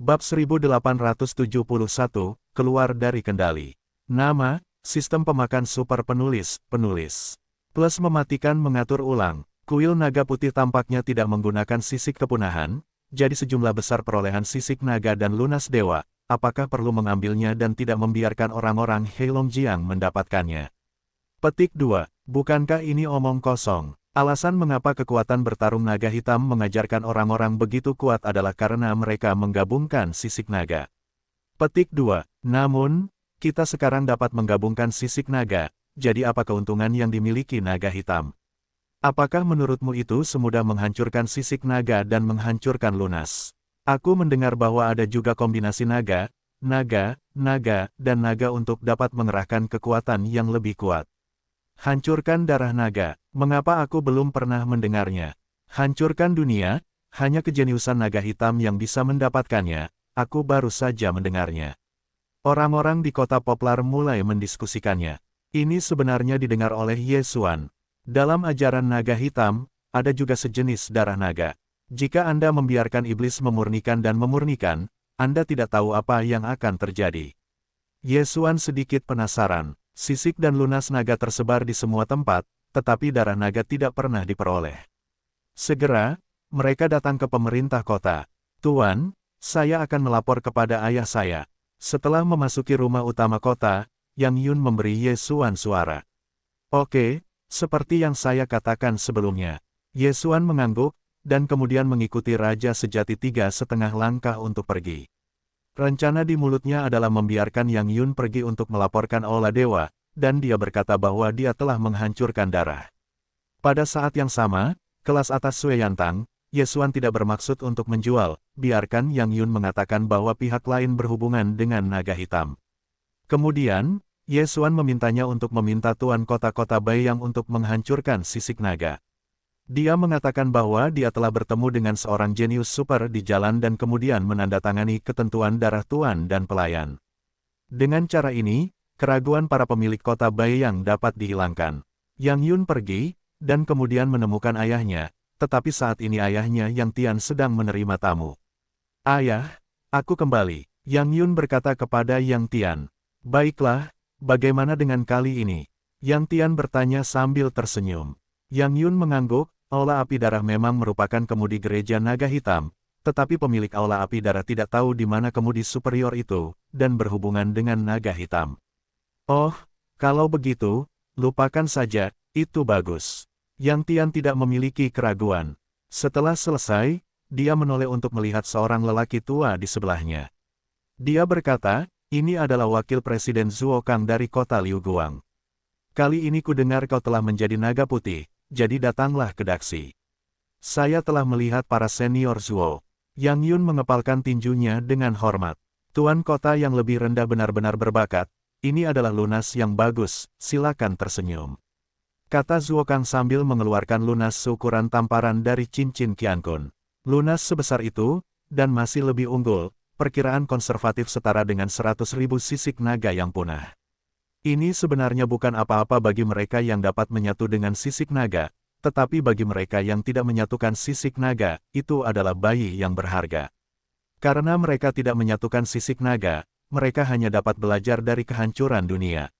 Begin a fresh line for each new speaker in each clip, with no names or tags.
Bab 1871, keluar dari kendali. Nama, sistem pemakan super penulis. Plus mematikan mengatur ulang. Kuil naga putih tampaknya tidak menggunakan sisik kepunahan, jadi sejumlah besar perolehan sisik naga dan lunas dewa, apakah perlu mengambilnya dan tidak membiarkan orang-orang Heilongjiang mendapatkannya? Petik 2. Bukankah ini omong kosong? Alasan mengapa kekuatan bertarung naga hitam mengajarkan orang-orang begitu kuat adalah karena mereka menggabungkan sisik naga. Petik 2. Namun, kita sekarang dapat menggabungkan sisik naga, jadi apa keuntungan yang dimiliki naga hitam? Apakah menurutmu itu semudah menghancurkan sisik naga dan menghancurkan lunas? Aku mendengar bahwa ada juga kombinasi naga, dan naga untuk dapat mengerahkan kekuatan yang lebih kuat. Hancurkan darah naga, mengapa aku belum pernah mendengarnya? Hancurkan dunia, hanya kejeniusan naga hitam yang bisa mendapatkannya, aku baru saja mendengarnya. Orang-orang di kota Poplar mulai mendiskusikannya. Ini sebenarnya didengar oleh Ye Xuan. Dalam ajaran naga hitam, ada juga sejenis darah naga. Jika Anda membiarkan iblis memurnikan, Anda tidak tahu apa yang akan terjadi. Ye Xuan sedikit penasaran. Sisik dan lunas naga tersebar di semua tempat, tetapi darah naga tidak pernah diperoleh. Segera, mereka datang ke pemerintah kota. Tuan, saya akan melapor kepada ayah saya. Setelah memasuki rumah utama kota, Yang Yun memberi Ye Xuan suara. Oke, seperti yang saya katakan sebelumnya. Ye Xuan mengangguk, dan kemudian mengikuti Raja Sejati 3,5 langkah untuk pergi. Rencana di mulutnya adalah membiarkan Yang Yun pergi untuk melaporkan Aula Dewa, dan dia berkata bahwa dia telah menghancurkan darah. Pada saat yang sama, kelas atas Sui Yantang, Ye Xuan tidak bermaksud untuk menjual, biarkan Yang Yun mengatakan bahwa pihak lain berhubungan dengan naga hitam. Kemudian, Ye Xuan memintanya untuk meminta tuan kota-kota Baiyang untuk menghancurkan sisik naga. Dia mengatakan bahwa dia telah bertemu dengan seorang jenius super di jalan dan kemudian menandatangani ketentuan darah tuan dan pelayan. Dengan cara ini, keraguan para pemilik kota Baiyang dapat dihilangkan. Yang Yun pergi, dan kemudian menemukan ayahnya, tetapi saat ini ayahnya Yang Tian sedang menerima tamu. Ayah, aku kembali, Yang Yun berkata kepada Yang Tian. Baiklah, bagaimana dengan kali ini? Yang Tian bertanya sambil tersenyum. Yang Yun mengangguk. Aula api darah memang merupakan kemudi gereja naga hitam, tetapi pemilik aula api darah tidak tahu di mana kemudi superior itu, dan berhubungan dengan naga hitam. Oh, kalau begitu, lupakan saja, itu bagus. Yang Tian tidak memiliki keraguan. Setelah selesai, dia menoleh untuk melihat seorang lelaki tua di sebelahnya. Dia berkata, ini adalah wakil presiden Zuo Kang dari kota Liu Guang. Kali ini kudengar kau telah menjadi naga putih. Jadi datanglah ke Daxi. Saya telah melihat para senior Zuo. Yang Yun mengepalkan tinjunya dengan hormat. Tuan kota yang lebih rendah benar-benar berbakat, ini adalah lunas yang bagus, silakan tersenyum. Kata Zuo Kang sambil mengeluarkan lunas seukuran tamparan dari cincin Qiankun. Lunas sebesar itu, dan masih lebih unggul, perkiraan konservatif setara dengan 100.000 sisik naga yang punah. Ini sebenarnya bukan apa-apa bagi mereka yang dapat menyatu dengan sisik naga, tetapi bagi mereka yang tidak menyatukan sisik naga, itu adalah bayi yang berharga. Karena mereka tidak menyatukan sisik naga, mereka hanya dapat belajar dari kehancuran dunia.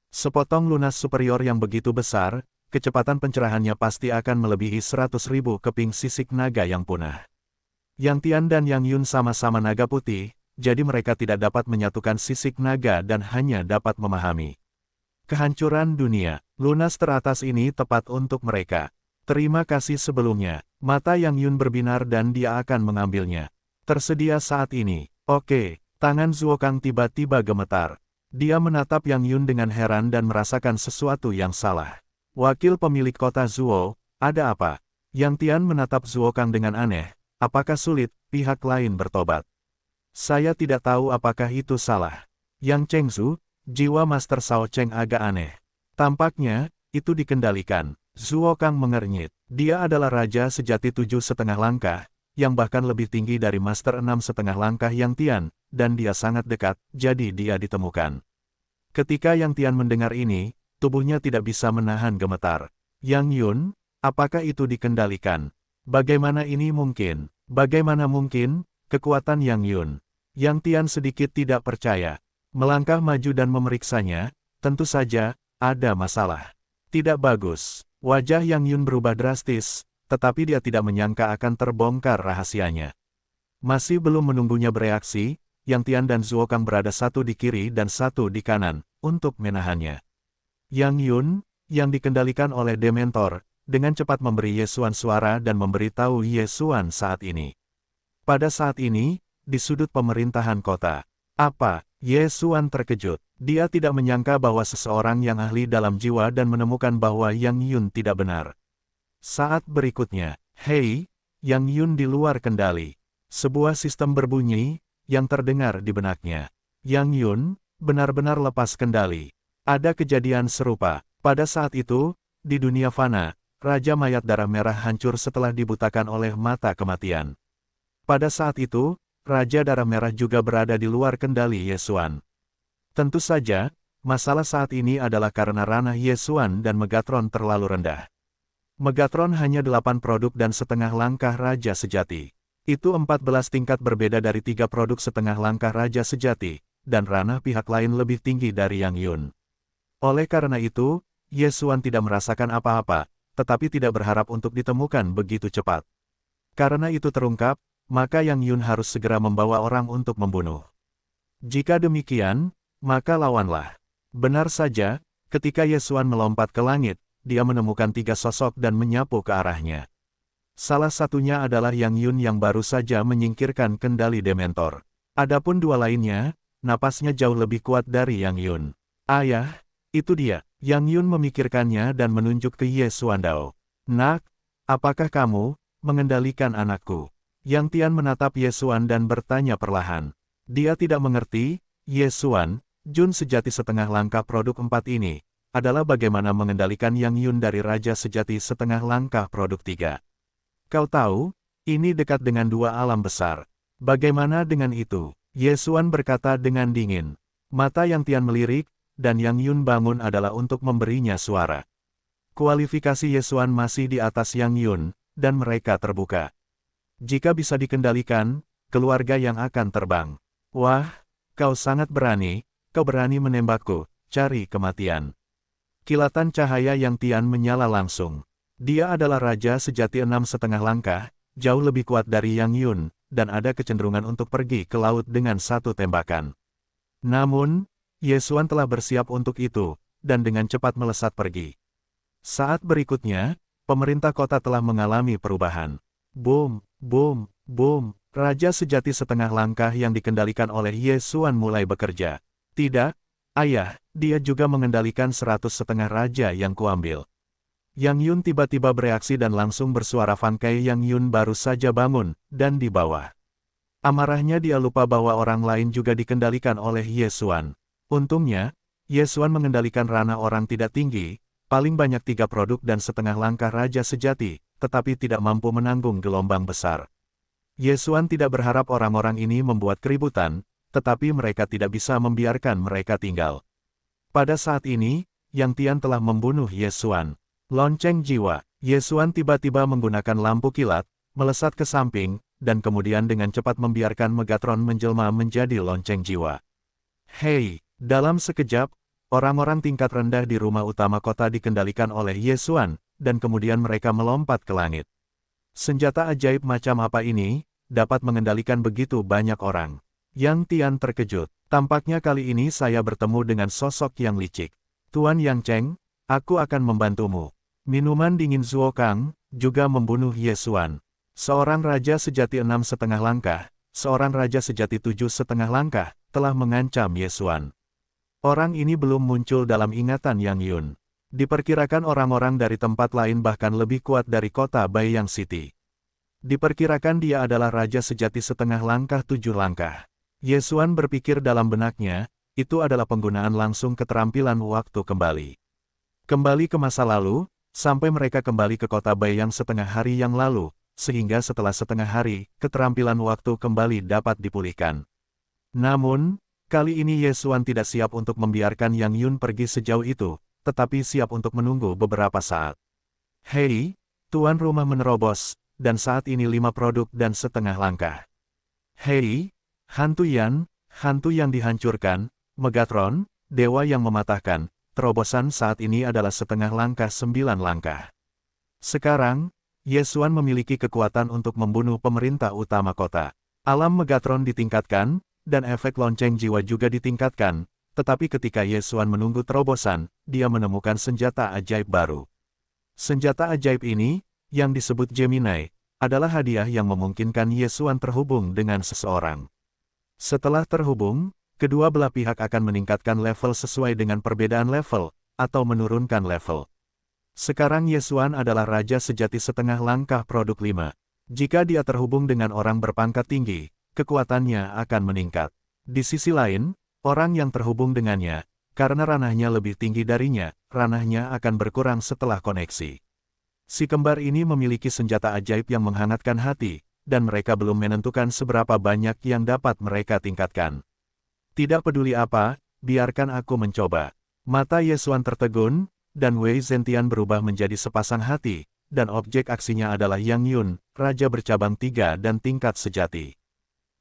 Sepotong lunas superior yang begitu besar, kecepatan pencerahannya pasti akan melebihi 100.000 keping sisik naga yang punah. Yang Tian dan Yang Yun sama-sama naga putih, jadi mereka tidak dapat menyatukan sisik naga dan hanya dapat memahami. Kehancuran dunia, lunas teratas ini tepat untuk mereka. Terima kasih sebelumnya. Mata Yang Yun berbinar dan dia akan mengambilnya. Tersedia saat ini. Oke, tangan Zuo Kang tiba-tiba gemetar. Dia menatap Yang Yun dengan heran dan merasakan sesuatu yang salah. Wakil pemilik kota Zuo, ada apa? Yang Tian menatap Zuo Kang dengan aneh. Apakah sulit pihak lain bertobat? Saya tidak tahu apakah itu salah. Yang Chengzu, jiwa Master Shao Cheng agak aneh. Tampaknya, itu dikendalikan. Zuo Kang mengernyit. Dia adalah Raja Sejati 7,5 langkah, yang bahkan lebih tinggi dari Master 6,5 langkah Yang Tian, dan dia sangat dekat, jadi dia ditemukan. Ketika Yang Tian mendengar ini, tubuhnya tidak bisa menahan gemetar. Yang Yun, apakah itu dikendalikan? Bagaimana ini mungkin? Bagaimana mungkin? kekuatan Yang Yun. Yang Tian sedikit tidak percaya. Melangkah maju dan memeriksanya, tentu saja, ada masalah. Tidak bagus. Wajah Yang Yun berubah drastis, tetapi dia tidak menyangka akan terbongkar rahasianya. Masih belum menunggunya bereaksi, Yang Tian dan Zhuo Kang berada satu di kiri dan satu di kanan, untuk menahannya. Yang Yun, yang dikendalikan oleh Dementor, dengan cepat memberi Ye Xuan suara dan memberitahu Ye Xuan saat ini. Pada saat ini, di sudut pemerintahan kota. Apa? Ye Xuan terkejut. Dia tidak menyangka bahwa seseorang yang ahli dalam jiwa dan menemukan bahwa Yang Yun tidak benar. Saat berikutnya, hei, Yang Yun di luar kendali. Sebuah sistem berbunyi, yang terdengar di benaknya. Yang Yun, benar-benar lepas kendali. Ada kejadian serupa. Pada saat itu, di dunia fana, Raja Mayat Darah Merah hancur setelah dibutakan oleh mata kematian. Pada saat itu, Raja Darah Merah juga berada di luar kendali Ye Xuan. Tentu saja, masalah saat ini adalah karena ranah Ye Xuan dan Megatron terlalu rendah. Megatron hanya 8 produk dan setengah langkah Raja Sejati. Itu 14 tingkat berbeda dari 3 produk setengah langkah Raja Sejati, dan ranah pihak lain lebih tinggi dari Yang Yun. Oleh karena itu, Ye Xuan tidak merasakan apa-apa, tetapi tidak berharap untuk ditemukan begitu cepat. Karena itu terungkap, maka Yang Yun harus segera membawa orang untuk membunuh. Jika demikian, maka lawanlah. Benar saja, ketika Ye Xuan melompat ke langit, dia menemukan 3 sosok dan menyapu ke arahnya. Salah satunya adalah Yang Yun yang baru saja menyingkirkan kendali Dementor. Adapun 2 lainnya, napasnya jauh lebih kuat dari Yang Yun. Ayah, itu dia. Yang Yun memikirkannya dan menunjuk ke Ye Xuandao. Nak, apakah kamu mengendalikan anakku? Yang Tian menatap Ye Xuan dan bertanya perlahan. Dia tidak mengerti, Ye Xuan, Jun sejati setengah langkah produk 4 ini, adalah bagaimana mengendalikan Yang Yun dari Raja Sejati setengah langkah produk 3. Kau tahu, ini dekat dengan 2 alam besar. Bagaimana dengan itu? Ye Xuan berkata dengan dingin. Mata Yang Tian melirik, dan Yang Yun bangun adalah untuk memberinya suara. Kualifikasi Ye Xuan masih di atas Yang Yun, dan mereka terbuka. Jika bisa dikendalikan, keluarga yang akan terbang. Wah, kau sangat berani, kau berani menembakku, cari kematian. Kilatan cahaya Yang Tian menyala langsung. Dia adalah Raja Sejati 6,5 langkah, jauh lebih kuat dari Yang Yun, dan ada kecenderungan untuk pergi ke laut dengan 1 tembakan. Namun, Ye Xuan telah bersiap untuk itu, dan dengan cepat melesat pergi. Saat berikutnya, pemerintah kota telah mengalami perubahan. Boom, boom, boom, Raja Sejati setengah langkah yang dikendalikan oleh Ye Xuan mulai bekerja. Tidak, ayah, dia juga mengendalikan 100 setengah raja yang kuambil. Yang Yun tiba-tiba bereaksi dan langsung bersuara Fangkai. Yang Yun baru saja bangun, dan di bawah. Amarahnya dia lupa bahwa orang lain juga dikendalikan oleh Ye Xuan. Untungnya, Ye Xuan mengendalikan ranah orang tidak tinggi, paling banyak 3 produk dan setengah langkah Raja Sejati, tetapi tidak mampu menanggung gelombang besar. Ye Xuan tidak berharap orang-orang ini membuat keributan, tetapi mereka tidak bisa membiarkan mereka tinggal. Pada saat ini, Yang Tian telah membunuh Ye Xuan. Lonceng jiwa. Ye Xuan tiba-tiba menggunakan lampu kilat, melesat ke samping, dan kemudian dengan cepat membiarkan Megatron menjelma menjadi lonceng jiwa. Hei! Dalam sekejap, orang-orang tingkat rendah di rumah utama kota dikendalikan oleh Ye Xuan, dan kemudian mereka melompat ke langit. Senjata ajaib macam apa ini, dapat mengendalikan begitu banyak orang? Yang Tian terkejut. Tampaknya kali ini saya bertemu dengan sosok yang licik. Tuan Yang Cheng, aku akan membantumu. Minuman dingin Zhuo Kang, juga membunuh Ye Xuan. Seorang Raja Sejati 6,5 langkah, seorang Raja Sejati 7,5 langkah, telah mengancam Ye Xuan. Orang ini belum muncul dalam ingatan Yang Yun. Diperkirakan orang-orang dari tempat lain bahkan lebih kuat dari kota Baiyang City. Diperkirakan dia adalah Raja Sejati setengah langkah 7 langkah. Ye Xuan berpikir dalam benaknya, itu adalah penggunaan langsung keterampilan waktu kembali. Kembali ke masa lalu, sampai mereka kembali ke kota Baiyang setengah hari yang lalu, sehingga setelah setengah hari, keterampilan waktu kembali dapat dipulihkan. Namun, kali ini Ye Xuan tidak siap untuk membiarkan Yang Yun pergi sejauh itu, tetapi siap untuk menunggu beberapa saat. Hei, tuan rumah menerobos, dan saat ini 5 produk dan setengah langkah. Hei, hantu yang dihancurkan, Megatron, dewa yang mematahkan, terobosan saat ini adalah setengah langkah 9 langkah. Sekarang, Yesuan memiliki kekuatan untuk membunuh pemerintah utama kota. Alam Megatron ditingkatkan, dan efek lonceng jiwa juga ditingkatkan, tetapi ketika Yesuan menunggu terobosan, dia menemukan senjata ajaib baru. Senjata ajaib ini, yang disebut Gemini, adalah hadiah yang memungkinkan Yesuan terhubung dengan seseorang. Setelah terhubung, kedua belah pihak akan meningkatkan level sesuai dengan perbedaan level, atau menurunkan level. Sekarang Yesuan adalah raja sejati setengah langkah produk 5. Jika dia terhubung dengan orang berpangkat tinggi, kekuatannya akan meningkat. Di sisi lain, orang yang terhubung dengannya, karena ranahnya lebih tinggi darinya, ranahnya akan berkurang setelah koneksi. Si kembar ini memiliki senjata ajaib yang menghangatkan hati, dan mereka belum menentukan seberapa banyak yang dapat mereka tingkatkan. Tidak peduli apa, biarkan aku mencoba. Mata Yesuan tertegun, dan Wei Zentian berubah menjadi sepasang hati, dan objek aksinya adalah Yang Yun, Raja Bercabang 3 dan tingkat sejati.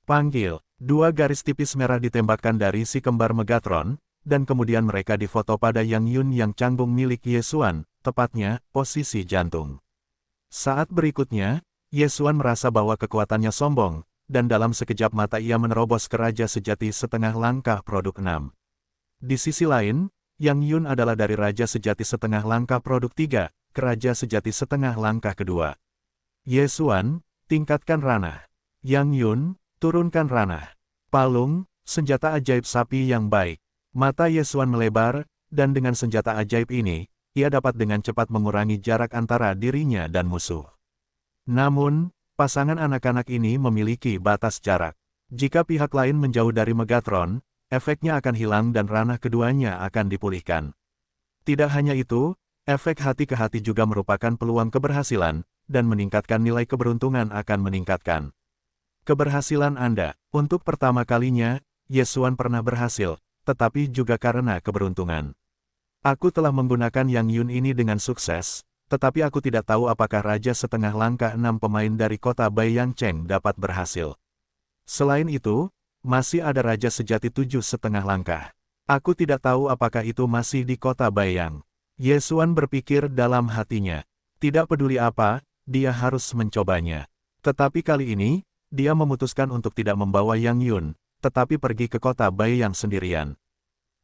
Panggil, 2 garis tipis merah ditembakkan dari si kembar Megatron, dan kemudian mereka difoto pada Yang Yun yang canggung milik Yesuan, tepatnya, posisi jantung. Saat berikutnya, Yesuan merasa bahwa kekuatannya sombong, dan dalam sekejap mata ia menerobos ke Raja Sejati setengah langkah produk 6. Di sisi lain, Yang Yun adalah dari Raja Sejati setengah langkah produk 3, ke Raja Sejati setengah langkah kedua. Yesuan, tingkatkan ranah. Yang Yun, turunkan ranah. Palung, senjata ajaib sapi yang baik. Mata Yesuan melebar, dan dengan senjata ajaib ini, ia dapat dengan cepat mengurangi jarak antara dirinya dan musuh. Namun, pasangan anak-anak ini memiliki batas jarak. Jika pihak lain menjauh dari Megatron, efeknya akan hilang dan ranah keduanya akan dipulihkan. Tidak hanya itu, efek hati ke hati juga merupakan peluang keberhasilan, dan meningkatkan nilai keberuntungan akan meningkatkan keberhasilan Anda. Untuk pertama kalinya, Yesuan pernah berhasil, tetapi juga karena keberuntungan. Aku telah menggunakan Yang Yun ini dengan sukses, tetapi aku tidak tahu apakah Raja setengah langkah 6 pemain dari kota Baiyang Cheng dapat berhasil. Selain itu, masih ada Raja sejati 7 setengah langkah. Aku tidak tahu apakah itu masih di kota Baiyang. Yesuan berpikir dalam hatinya. Tidak peduli apa, dia harus mencobanya. Tetapi kali ini, dia memutuskan untuk tidak membawa Yang Yun, tetapi pergi ke kota Baiyang sendirian.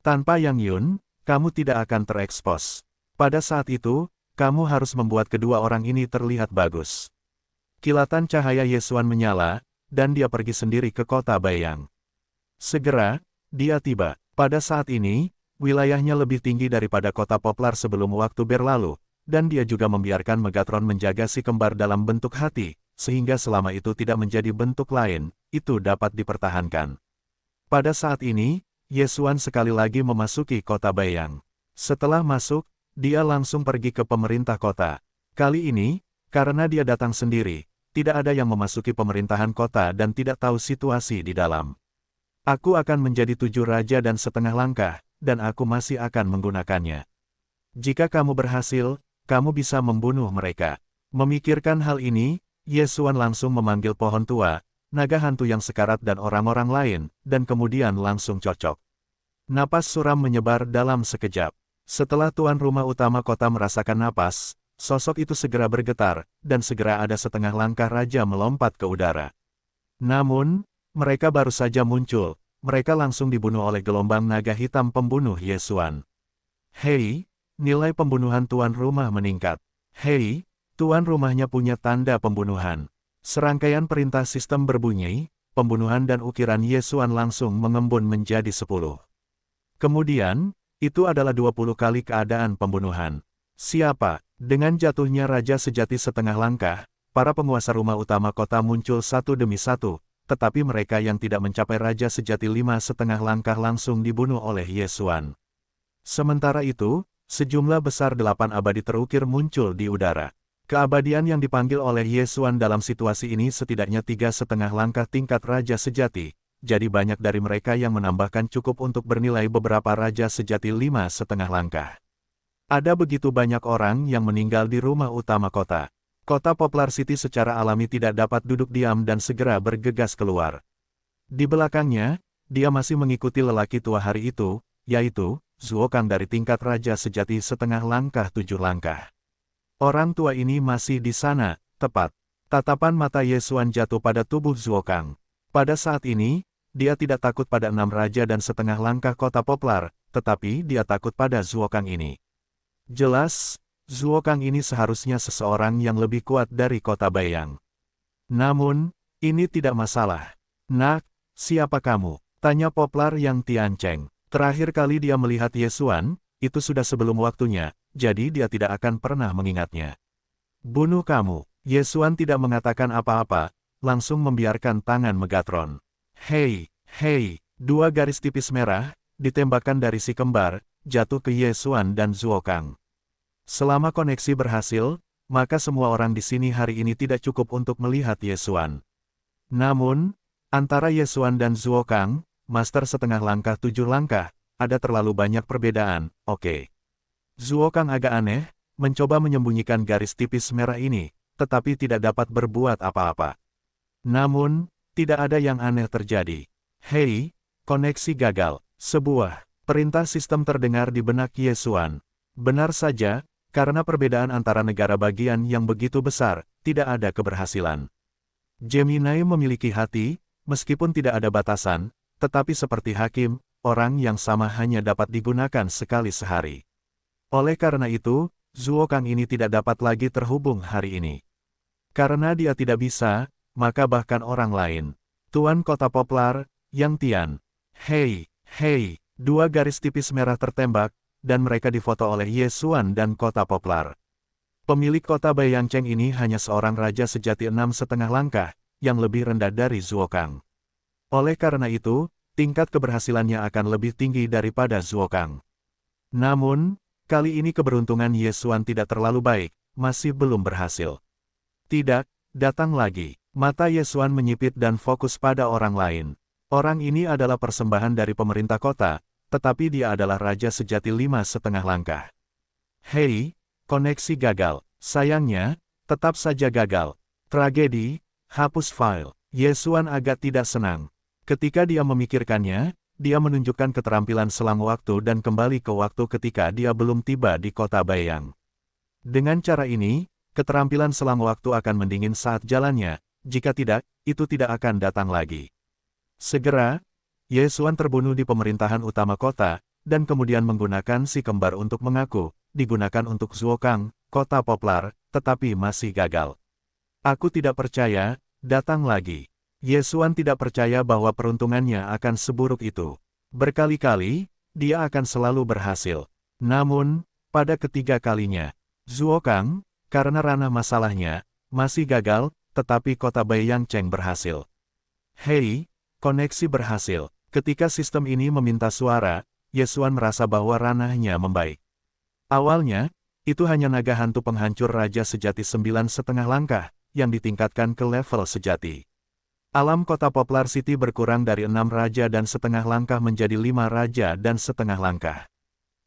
Tanpa Yang Yun, kamu tidak akan terekspos. Pada saat itu, kamu harus membuat kedua orang ini terlihat bagus. Kilatan cahaya Yesuan menyala, dan dia pergi sendiri ke kota Baiyang. Segera, dia tiba. Pada saat ini, wilayahnya lebih tinggi daripada kota Poplar sebelum waktu berlalu, dan dia juga membiarkan Megatron menjaga si kembar dalam bentuk hati, sehingga selama itu tidak menjadi bentuk lain, itu dapat dipertahankan. Pada saat ini, Yesuan sekali lagi memasuki kota Baiyang. Setelah masuk, dia langsung pergi ke pemerintah kota. Kali ini, karena dia datang sendiri, tidak ada yang memasuki pemerintahan kota dan tidak tahu situasi di dalam. Aku akan menjadi 7 raja dan setengah langkah, dan aku masih akan menggunakannya. Jika kamu berhasil, kamu bisa membunuh mereka. Memikirkan hal ini, Yesuan langsung memanggil pohon tua, naga hantu yang sekarat dan orang-orang lain, dan kemudian langsung cocok. Napas suram menyebar dalam sekejap. Setelah tuan rumah utama kota merasakan napas, sosok itu segera bergetar, dan segera ada setengah langkah raja melompat ke udara. Namun, mereka baru saja muncul, mereka langsung dibunuh oleh gelombang naga hitam pembunuh Yesuan. Hei, nilai pembunuhan tuan rumah meningkat. Hei, tuan rumahnya punya tanda pembunuhan. Serangkaian perintah sistem berbunyi, pembunuhan dan ukiran Yesuan langsung mengembun menjadi 10. Kemudian, itu adalah 20 kali keadaan pembunuhan. Siapa? Dengan jatuhnya Raja Sejati setengah langkah, para penguasa rumah utama kota muncul satu demi satu, tetapi mereka yang tidak mencapai Raja Sejati 5 setengah langkah langsung dibunuh oleh Yesuan. Sementara itu, sejumlah besar 8 abadi terukir muncul di udara. Keabadian yang dipanggil oleh Yesuan dalam situasi ini setidaknya 3 setengah langkah tingkat Raja Sejati, jadi banyak dari mereka yang menambahkan cukup untuk bernilai beberapa Raja Sejati 5 setengah langkah. Ada begitu banyak orang yang meninggal di rumah utama kota. Kota Poplar City secara alami tidak dapat duduk diam dan segera bergegas keluar. Di belakangnya, dia masih mengikuti lelaki tua hari itu, yaitu Zuo Kang dari tingkat Raja Sejati setengah langkah 7 langkah. Orang tua ini masih di sana, tepat. Tatapan mata Ye Xuan jatuh pada tubuh Zuo Kang. Pada saat ini, dia tidak takut pada 6 raja dan setengah langkah kota Poplar, tetapi dia takut pada Zuo Kang ini. Jelas, Zuo Kang ini seharusnya seseorang yang lebih kuat dari kota Baiyang. Namun, ini tidak masalah. Nak, siapa kamu? Tanya Poplar yang Tiancheng. Terakhir kali dia melihat Ye Xuan, itu sudah sebelum waktunya, jadi dia tidak akan pernah mengingatnya. Bunuh kamu. Ye Xuan tidak mengatakan apa-apa, langsung membiarkan tangan Megatron. Hei, hei, 2 garis tipis merah, ditembakkan dari si kembar, jatuh ke Ye Xuan dan Zuo Kang. Selama koneksi berhasil, maka semua orang di sini hari ini tidak cukup untuk melihat Ye Xuan. Namun, antara Ye Xuan dan Zuo Kang, Master setengah langkah 7 langkah, ada terlalu banyak perbedaan, oke. Zuo Kang agak aneh, mencoba menyembunyikan garis tipis merah ini, tetapi tidak dapat berbuat apa-apa. Namun, tidak ada yang aneh terjadi. Hei, koneksi gagal. Sebuah perintah sistem terdengar di benak Ye Xuan. Benar saja, karena perbedaan antara negara bagian yang begitu besar, tidak ada keberhasilan. Gemini memiliki hati, meskipun tidak ada batasan, tetapi seperti hakim, orang yang sama hanya dapat digunakan sekali sehari. Oleh karena itu, Zuo Kang ini tidak dapat lagi terhubung hari ini. Karena dia tidak bisa, maka bahkan orang lain. Tuan Kota Poplar, Yang Tian. Hei, hei, 2 garis tipis merah tertembak, dan mereka difoto oleh Ye Xuan dan Kota Poplar. Pemilik kota Baiyangcheng ini hanya seorang raja sejati 6,5 langkah, yang lebih rendah dari Zuo Kang. Oleh karena itu, tingkat keberhasilannya akan lebih tinggi daripada Zuo Kang. Namun, kali ini keberuntungan Ye Xuan tidak terlalu baik, masih belum berhasil. Tidak, datang lagi. Mata Ye Xuan menyipit dan fokus pada orang lain. Orang ini adalah persembahan dari pemerintah kota, tetapi dia adalah raja sejati 5,5 langkah. Hei, koneksi gagal. Sayangnya, tetap saja gagal. Tragedi, hapus file. Ye Xuan agak tidak senang. Ketika dia memikirkannya, dia menunjukkan keterampilan selang waktu dan kembali ke waktu ketika dia belum tiba di kota Baiyang. Dengan cara ini, keterampilan selang waktu akan mendingin saat jalannya, jika tidak, itu tidak akan datang lagi. Segera, Ye Xuan terbunuh di pemerintahan utama kota, dan kemudian menggunakan si kembar untuk mengaku, digunakan untuk Zuo Kang, kota Poplar, tetapi masih gagal. Aku tidak percaya, datang lagi. Ye Xuan tidak percaya bahwa peruntungannya akan seburuk itu. Berkali-kali, dia akan selalu berhasil. Namun, pada ketiga kalinya, Zuo Kang, karena ranah masalahnya, masih gagal, tetapi kota Baiyangcheng berhasil. Hei, koneksi berhasil. Ketika sistem ini meminta suara, Ye Xuan merasa bahwa ranahnya membaik. Awalnya, itu hanya naga hantu penghancur raja sejati 9,5 langkah, yang ditingkatkan ke level sejati. Alam kota Poplar City berkurang dari 6 raja dan setengah langkah menjadi 5 raja dan setengah langkah.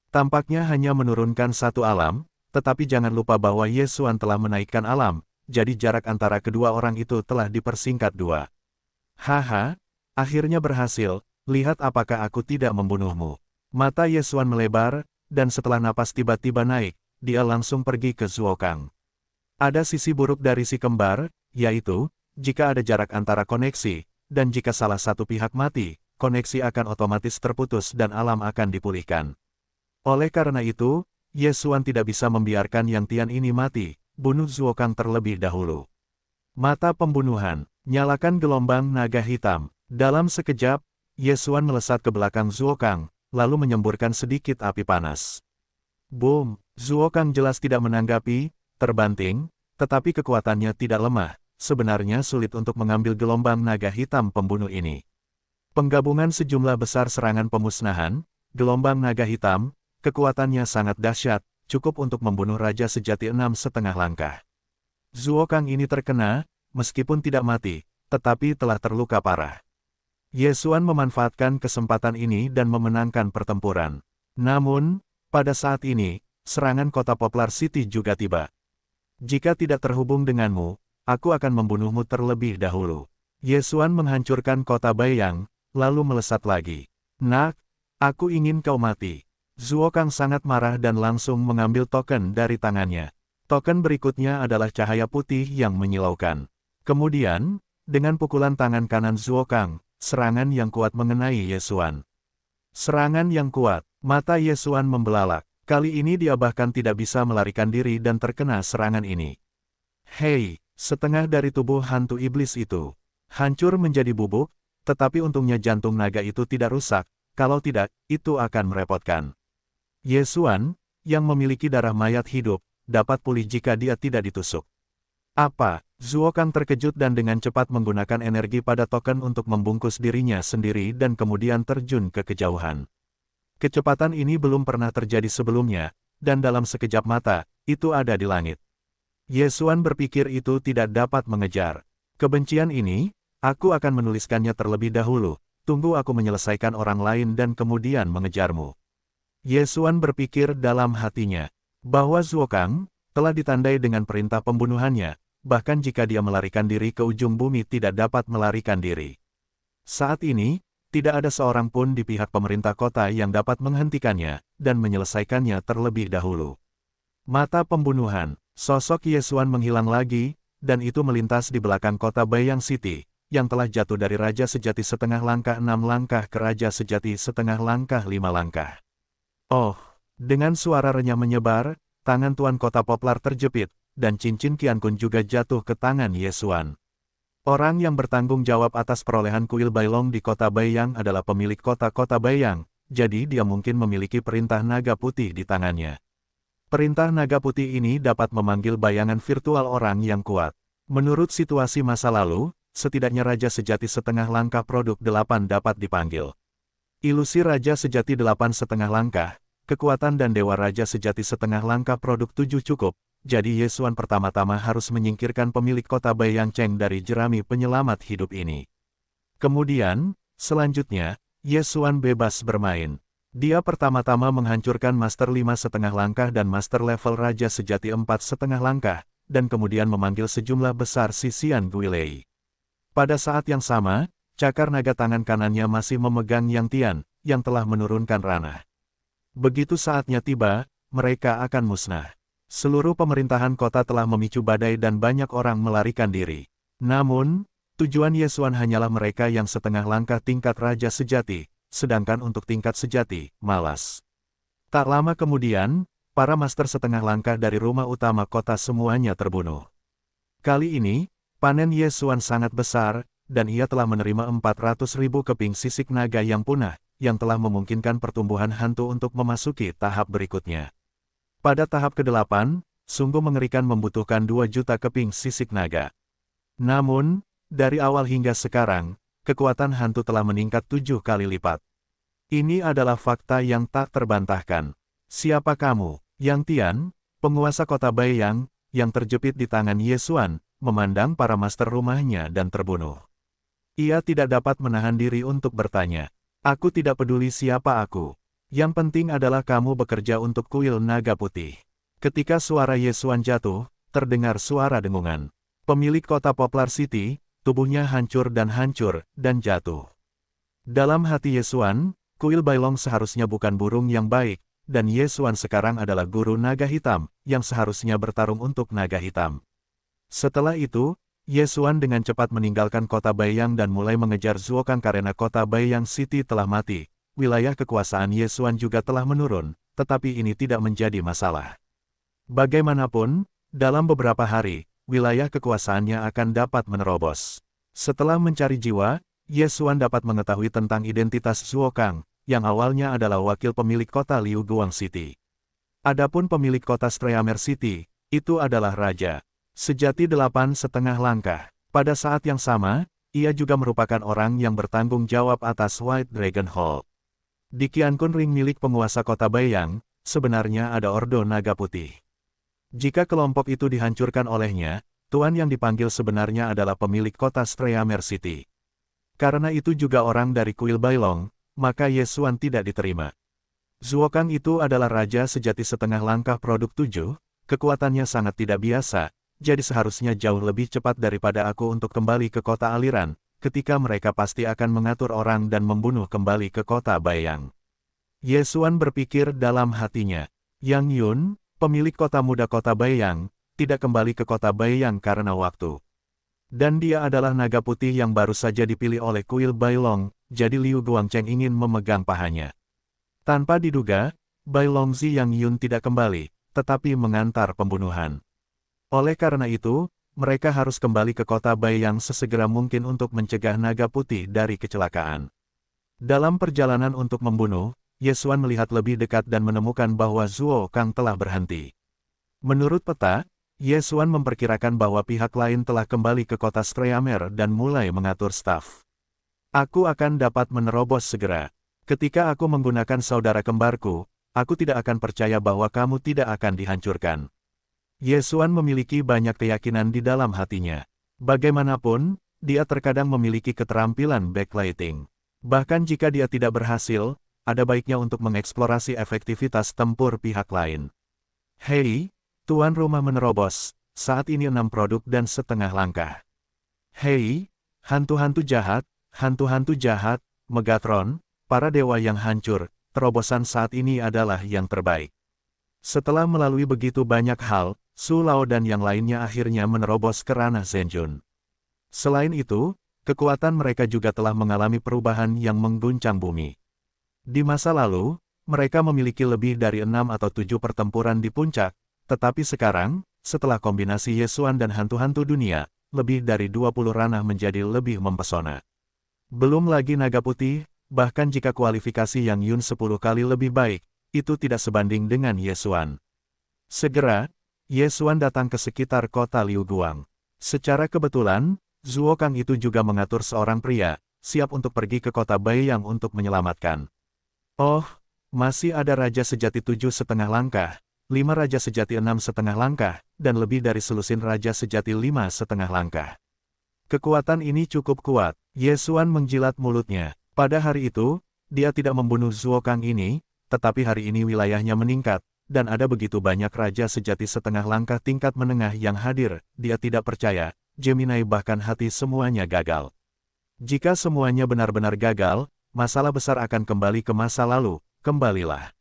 Tampaknya hanya menurunkan 1 alam, tetapi jangan lupa bahwa Ye Xuan telah menaikkan alam, jadi jarak antara kedua orang itu telah dipersingkat 2. Haha, akhirnya berhasil, lihat apakah aku tidak membunuhmu. Mata Ye Xuan melebar, dan setelah napas tiba-tiba naik, dia langsung pergi ke Zuo Kang. Ada sisi buruk dari si kembar, yaitu, jika ada jarak antara koneksi, dan jika salah satu pihak mati, koneksi akan otomatis terputus dan alam akan dipulihkan. Oleh karena itu, Ye Xuan tidak bisa membiarkan Yang Tian ini mati, bunuh Zuo Kang terlebih dahulu. Mata pembunuhan, nyalakan gelombang naga hitam. Dalam sekejap, Ye Xuan melesat ke belakang Zuo Kang, lalu menyemburkan sedikit api panas. Boom! Zuo Kang jelas tidak menanggapi, terbanting, tetapi kekuatannya tidak lemah, sebenarnya sulit untuk mengambil gelombang naga hitam pembunuh ini. Penggabungan sejumlah besar serangan pemusnahan, gelombang naga hitam, kekuatannya sangat dahsyat, cukup untuk membunuh raja sejati 6,5 langkah. Zuo Kang ini terkena, meskipun tidak mati, tetapi telah terluka parah. Ye Xuan memanfaatkan kesempatan ini dan memenangkan pertempuran. Namun, pada saat ini, serangan kota Poplar City juga tiba. Jika tidak terhubung denganmu, aku akan membunuhmu terlebih dahulu. Yesuan menghancurkan kota Baiyang, lalu melesat lagi. Nak, aku ingin kau mati. Zuokang sangat marah dan langsung mengambil token dari tangannya. Token berikutnya adalah cahaya putih yang menyilaukan. Kemudian, dengan pukulan tangan kanan Zuokang, serangan yang kuat mengenai Yesuan. Serangan yang kuat, mata Yesuan membelalak. Kali ini dia bahkan tidak bisa melarikan diri dan terkena serangan ini. Hei, setengah dari tubuh hantu iblis itu hancur menjadi bubuk, tetapi untungnya jantung naga itu tidak rusak, kalau tidak, itu akan merepotkan. Yesuan, yang memiliki darah mayat hidup, dapat pulih jika dia tidak ditusuk. Apa? Zuokang terkejut dan dengan cepat menggunakan energi pada token untuk membungkus dirinya sendiri dan kemudian terjun ke kejauhan. Kecepatan ini belum pernah terjadi sebelumnya, dan dalam sekejap mata, itu ada di langit. Yesuan berpikir itu tidak dapat mengejar. Kebencian ini, aku akan menuliskannya terlebih dahulu, tunggu aku menyelesaikan orang lain dan kemudian mengejarmu. Yesuan berpikir dalam hatinya, bahwa Zuokang telah ditandai dengan perintah pembunuhannya, bahkan jika dia melarikan diri ke ujung bumi tidak dapat melarikan diri. Saat ini, tidak ada seorang pun di pihak pemerintah kota yang dapat menghentikannya, dan menyelesaikannya terlebih dahulu. Mata pembunuhan, sosok Yesuan menghilang lagi, dan itu melintas di belakang kota Baiyang City, yang telah jatuh dari Raja Sejati setengah langkah 6 langkah ke Raja Sejati setengah langkah 5 langkah. Oh, dengan suara renyah menyebar, tangan Tuan Kota Poplar terjepit, dan cincin Qiankun juga jatuh ke tangan Yesuan. Orang yang bertanggung jawab atas perolehan kuil Bailong di kota Baiyang adalah pemilik kota-kota Baiyang, jadi dia mungkin memiliki perintah naga putih di tangannya. Perintah naga putih ini dapat memanggil bayangan virtual orang yang kuat. Menurut situasi masa lalu, setidaknya Raja Sejati setengah langkah produk 8 dapat dipanggil. Ilusi Raja Sejati 8 setengah langkah, kekuatan dan Dewa Raja Sejati setengah langkah produk 7 cukup. Jadi Yesuan pertama-tama harus menyingkirkan pemilik kota Baiyang Cheng dari jerami penyelamat hidup ini. Kemudian, selanjutnya, Yesuan bebas bermain. Dia pertama-tama menghancurkan Master 5 setengah langkah dan Master level Raja Sejati 4 setengah langkah, dan kemudian memanggil sejumlah besar sisian Guilei. Pada saat yang sama, cakar naga tangan kanannya masih memegang Yang Tian, yang telah menurunkan ranah. Begitu saatnya tiba, mereka akan musnah. Seluruh pemerintahan kota telah memicu badai dan banyak orang melarikan diri. Namun, tujuan Yesuan hanyalah mereka yang setengah langkah tingkat Raja Sejati, sedangkan untuk tingkat sejati, malas. Tak lama kemudian, para master setengah langkah dari rumah utama kota semuanya terbunuh. Kali ini, panen Yesuan sangat besar, dan ia telah menerima 400.000 keping sisik naga yang punah, yang telah memungkinkan pertumbuhan hantu untuk memasuki tahap berikutnya. Pada tahap ke-8, sungguh mengerikan membutuhkan 2 juta keping sisik naga. Namun, dari awal hingga sekarang, kekuatan hantu telah meningkat 7 kali lipat. Ini adalah fakta yang tak terbantahkan. Siapa kamu? Yang Tian, penguasa kota Baiyang, yang terjepit di tangan Yesuan, memandang para master rumahnya dan terbunuh. Ia tidak dapat menahan diri untuk bertanya. Aku tidak peduli siapa aku. Yang penting adalah kamu bekerja untuk kuil naga putih. Ketika suara Yesuan jatuh, terdengar suara dengungan. Pemilik kota Poplar City, tubuhnya hancur dan jatuh. Dalam hati Yesuan, kuil Bailong seharusnya bukan burung yang baik, dan Yesuan sekarang adalah guru naga hitam, yang seharusnya bertarung untuk naga hitam. Setelah itu, Yesuan dengan cepat meninggalkan kota Baiyang dan mulai mengejar Zuokang karena kota Baiyang City telah mati. Wilayah kekuasaan Yesuan juga telah menurun, tetapi ini tidak menjadi masalah. Bagaimanapun, dalam beberapa hari, wilayah kekuasaannya akan dapat menerobos. Setelah mencari jiwa, Yesuan dapat mengetahui tentang identitas Zuokang, yang awalnya adalah wakil pemilik kota Liu Guang City. Adapun pemilik kota Streamer City, itu adalah Raja Sejati 8 setengah langkah. Pada saat yang sama, ia juga merupakan orang yang bertanggung jawab atas White Dragon Hall. Di Qiankun Ring milik penguasa kota Baiyang, sebenarnya ada Ordo Naga Putih. Jika kelompok itu dihancurkan olehnya, tuan yang dipanggil sebenarnya adalah pemilik kota Streamer City. Karena itu juga orang dari kuil Bailong, maka Yesuan tidak diterima. Zuokang itu adalah Raja Sejati setengah langkah produk 7, kekuatannya sangat tidak biasa, jadi seharusnya jauh lebih cepat daripada aku untuk kembali ke kota aliran, ketika mereka pasti akan mengatur orang dan membunuh kembali ke kota Baiyang. Ye Xuan berpikir dalam hatinya, Yang Yun, pemilik kota muda kota Baiyang, tidak kembali ke kota Baiyang karena waktu. Dan dia adalah naga putih yang baru saja dipilih oleh kuil Bailong, jadi Liu Guangcheng ingin memegang pahanya. Tanpa diduga, Bailongzi Yang Yun tidak kembali, tetapi mengantar pembunuhan. Oleh karena itu, mereka harus kembali ke kota Baiyang sesegera mungkin untuk mencegah naga putih dari kecelakaan. Dalam perjalanan untuk membunuh, Ye Xuan melihat lebih dekat dan menemukan bahwa Zuo Kang telah berhenti. Menurut peta, Ye Xuan memperkirakan bahwa pihak lain telah kembali ke kota Streamer dan mulai mengatur staf. Aku akan dapat menerobos segera. Ketika aku menggunakan saudara kembarku, aku tidak akan percaya bahwa kamu tidak akan dihancurkan. Ye Xuan memiliki banyak keyakinan di dalam hatinya. Bagaimanapun, dia terkadang memiliki keterampilan backlighting. Bahkan jika dia tidak berhasil, ada baiknya untuk mengeksplorasi efektivitas tempur pihak lain. Hei, tuan rumah menerobos, saat ini 6 produk dan setengah langkah. Hei, hantu-hantu jahat, Megatron, para dewa yang hancur, terobosan saat ini adalah yang terbaik. Setelah melalui begitu banyak hal, Su Lao dan yang lainnya akhirnya menerobos ke ranah Zhenjun. Selain itu, kekuatan mereka juga telah mengalami perubahan yang mengguncang bumi. Di masa lalu, mereka memiliki lebih dari 6 atau 7 pertempuran di puncak, tetapi sekarang, setelah kombinasi Ye Xuan dan hantu-hantu dunia, lebih dari 20 ranah menjadi lebih mempesona. Belum lagi naga putih, bahkan jika kualifikasi Yang Yun 10 kali lebih baik, itu tidak sebanding dengan Ye Xuan. Segera, Ye Xuan datang ke sekitar kota Liu Guang. Secara kebetulan, Zuo Kang itu juga mengatur seorang pria, siap untuk pergi ke kota Baiyang untuk menyelamatkan. Oh, masih ada Raja Sejati 7,5 langkah, 5 Raja Sejati 6,5 langkah, dan lebih dari selusin Raja Sejati 5,5 langkah. Kekuatan ini cukup kuat. Ye Xuan menjilat mulutnya. Pada hari itu, dia tidak membunuh Zuo Kang ini, tetapi hari ini wilayahnya meningkat, dan ada begitu banyak Raja Sejati setengah langkah tingkat menengah yang hadir, dia tidak percaya, Gemini bahkan hati semuanya gagal. Jika semuanya benar-benar gagal, masalah besar akan kembali ke masa lalu, kembalilah.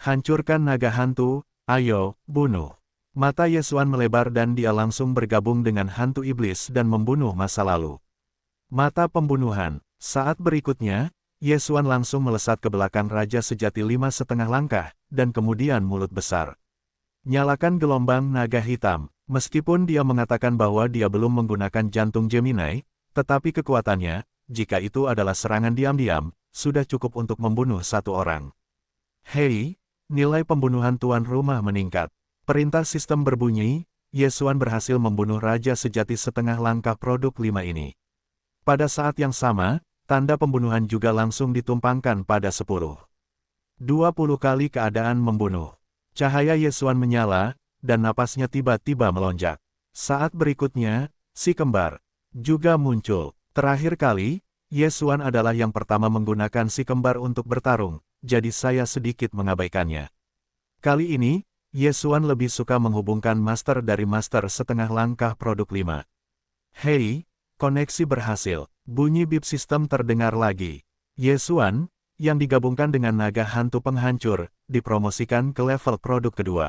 Hancurkan naga hantu, ayo, bunuh. Mata Ye Xuan melebar dan dia langsung bergabung dengan hantu iblis dan membunuh masa lalu. Mata pembunuhan. Saat berikutnya, Ye Xuan langsung melesat ke belakang Raja Sejati 5,5 langkah, dan kemudian mulut besar. Nyalakan gelombang naga hitam. Meskipun dia mengatakan bahwa dia belum menggunakan jantung Gemini, tetapi kekuatannya, jika itu adalah serangan diam-diam, sudah cukup untuk membunuh satu orang. Hei, nilai pembunuhan tuan rumah meningkat. Perintah sistem berbunyi, Ye Xuan berhasil membunuh Raja Sejati setengah langkah produk 5 ini. Pada saat yang sama, tanda pembunuhan juga langsung ditumpangkan pada 10. 20 kali keadaan membunuh. Cahaya Ye Xuan menyala, dan napasnya tiba-tiba melonjak. Saat berikutnya, si kembar juga muncul. Terakhir kali, Ye Xuan adalah yang pertama menggunakan si kembar untuk bertarung, jadi saya sedikit mengabaikannya. Kali ini, Ye Xuan lebih suka menghubungkan master dari master setengah langkah produk 5. Hei, koneksi berhasil. Bunyi bip sistem terdengar lagi. Ye Xuan, yang digabungkan dengan naga hantu penghancur, dipromosikan ke level produk kedua.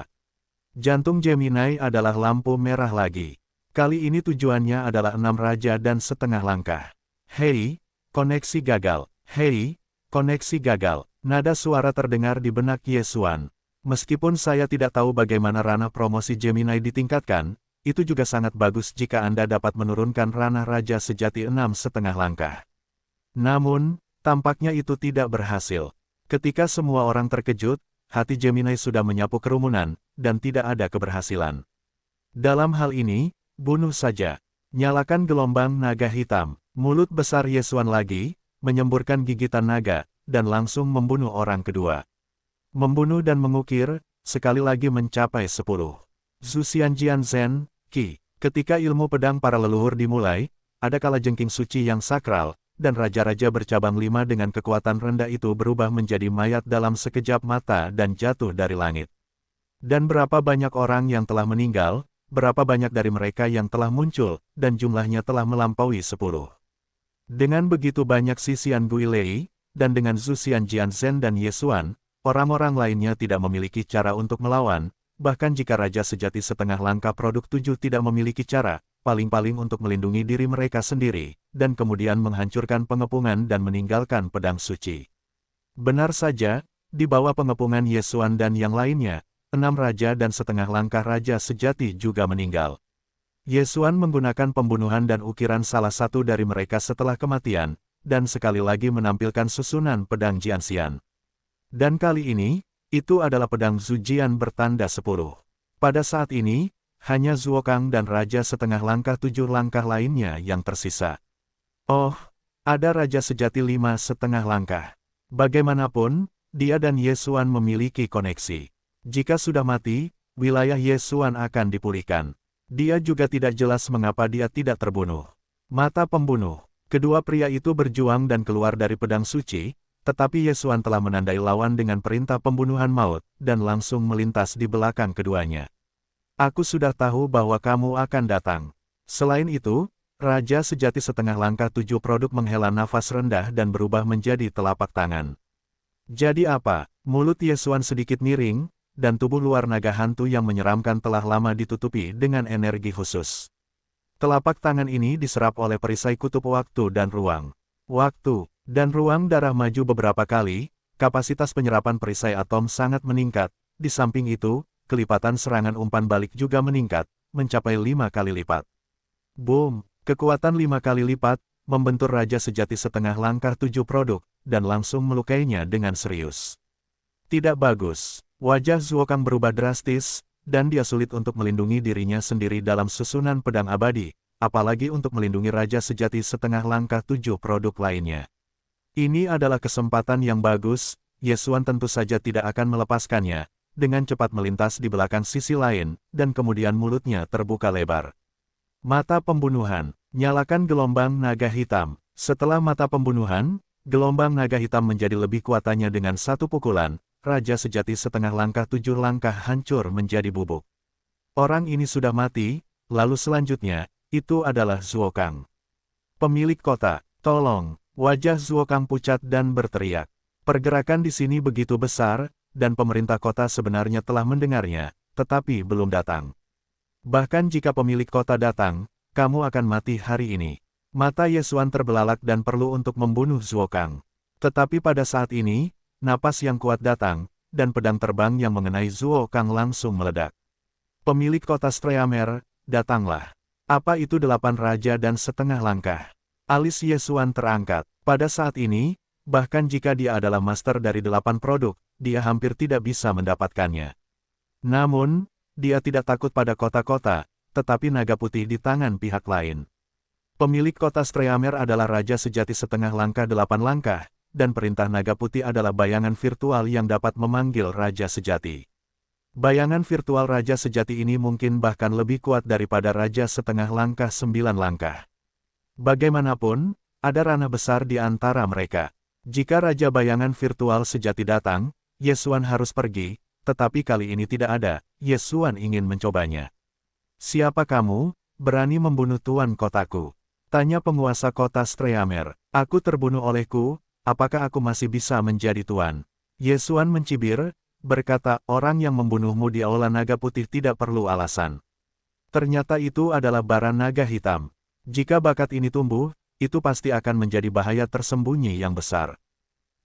Jantung Gemini adalah lampu merah lagi. Kali ini tujuannya adalah 6 raja dan setengah langkah. Hei, koneksi gagal. Hei, koneksi gagal. Nada suara terdengar di benak Ye Xuan. Meskipun saya tidak tahu bagaimana ranah promosi Gemini ditingkatkan, itu juga sangat bagus jika Anda dapat menurunkan ranah Raja Sejati 6,5 langkah. Namun, tampaknya itu tidak berhasil. Ketika semua orang terkejut, hati Gemini sudah menyapu kerumunan, dan tidak ada keberhasilan. Dalam hal ini, bunuh saja. Nyalakan gelombang naga hitam. Mulut besar Ye Xuan lagi, menyemburkan gigitan naga, dan langsung membunuh orang kedua. Membunuh dan mengukir, sekali lagi mencapai 10. Zuxian Jian Zhen, Qi. Ketika ilmu pedang para leluhur dimulai, ada kalajengking suci yang sakral, dan raja-raja bercabang 5 dengan kekuatan rendah itu berubah menjadi mayat dalam sekejap mata dan jatuh dari langit. Dan berapa banyak orang yang telah meninggal, berapa banyak dari mereka yang telah muncul, dan jumlahnya telah melampaui 10. Dengan begitu banyak Sisian Guilei, dan dengan Zhu Xianjianzhen dan Ye Xuan, orang-orang lainnya tidak memiliki cara untuk melawan, bahkan jika Raja Sejati setengah langkah produk 7 tidak memiliki cara, paling-paling untuk melindungi diri mereka sendiri, dan kemudian menghancurkan pengepungan dan meninggalkan pedang suci. Benar saja, di bawah pengepungan Ye Xuan dan yang lainnya, 6 raja dan setengah langkah Raja Sejati juga meninggal. Ye Xuan menggunakan pembunuhan dan ukiran salah satu dari mereka setelah kematian, dan sekali lagi menampilkan susunan pedang Jianxian. Dan kali ini, itu adalah pedang Zujian bertanda 10. Pada saat ini, hanya Zuokang dan Raja setengah langkah 7 langkah lainnya yang tersisa. Oh, ada Raja Sejati 5 setengah langkah. Bagaimanapun, dia dan Ye Xuan memiliki koneksi. Jika sudah mati, wilayah Ye Xuan akan dipulihkan. Dia juga tidak jelas mengapa dia tidak terbunuh. Mata pembunuh. Kedua pria itu berjuang dan keluar dari pedang suci, tetapi Ye Xuan telah menandai lawan dengan perintah pembunuhan maut, dan langsung melintas di belakang keduanya. Aku sudah tahu bahwa kamu akan datang. Selain itu, Raja Sejati setengah langkah 7 produk menghela nafas rendah dan berubah menjadi telapak tangan. Jadi apa? Mulut Ye Xuan sedikit miring, dan tubuh luar naga hantu yang menyeramkan telah lama ditutupi dengan energi khusus. Telapak tangan ini diserap oleh perisai kutub waktu dan ruang. Waktu dan ruang darah maju beberapa kali, kapasitas penyerapan perisai atom sangat meningkat, di samping itu, kelipatan serangan umpan balik juga meningkat, mencapai 5 kali lipat. Boom! Kekuatan 5 kali lipat, membentur Raja Sejati setengah langkah 7 produk, dan langsung melukainya dengan serius. Tidak bagus. Wajah Zuokang berubah drastis, dan dia sulit untuk melindungi dirinya sendiri dalam susunan pedang abadi, apalagi untuk melindungi Raja Sejati setengah langkah 7 produk lainnya. Ini adalah kesempatan yang bagus, Ye Xuan tentu saja tidak akan melepaskannya, dengan cepat melintas di belakang sisi lain, dan kemudian mulutnya terbuka lebar. Mata pembunuhan, nyalakan gelombang naga hitam. Setelah mata pembunuhan, gelombang naga hitam menjadi lebih kuatannya dengan satu pukulan, Raja Sejati setengah langkah 7 langkah hancur menjadi bubuk. Orang ini sudah mati, lalu selanjutnya, itu adalah Zuokang. Pemilik kota, tolong, wajah Zuokang pucat dan berteriak. Pergerakan di sini begitu besar, dan pemerintah kota sebenarnya telah mendengarnya, tetapi belum datang. Bahkan jika pemilik kota datang, kamu akan mati hari ini. Mata Ye Xuan terbelalak dan perlu untuk membunuh Zuokang. Tetapi pada saat ini, napas yang kuat datang, dan pedang terbang yang mengenai Zuokang langsung meledak. Pemilik kota Streamer, datanglah. Apa itu 8 raja dan setengah langkah? Alis Ye Xuan terangkat. Pada saat ini, bahkan jika dia adalah master dari 8 produk, dia hampir tidak bisa mendapatkannya. Namun, dia tidak takut pada kota-kota, tetapi naga putih di tangan pihak lain. Pemilik kota Streamer adalah Raja Sejati setengah langkah 8 langkah, dan perintah naga putih adalah bayangan virtual yang dapat memanggil Raja Sejati. Bayangan virtual Raja Sejati ini mungkin bahkan lebih kuat daripada Raja setengah langkah 9 langkah. Bagaimanapun, ada ranah besar di antara mereka. Jika Raja Bayangan Virtual Sejati datang, Ye Xuan harus pergi, tetapi kali ini tidak ada, Ye Xuan ingin mencobanya. Siapa kamu, berani membunuh tuan kotaku? Tanya penguasa kota Streamer. Aku terbunuh olehku, apakah aku masih bisa menjadi tuan? Ye Xuan mencibir, berkata, orang yang membunuhmu di Aula Naga Putih tidak perlu alasan. Ternyata itu adalah bara naga hitam. Jika bakat ini tumbuh, itu pasti akan menjadi bahaya tersembunyi yang besar.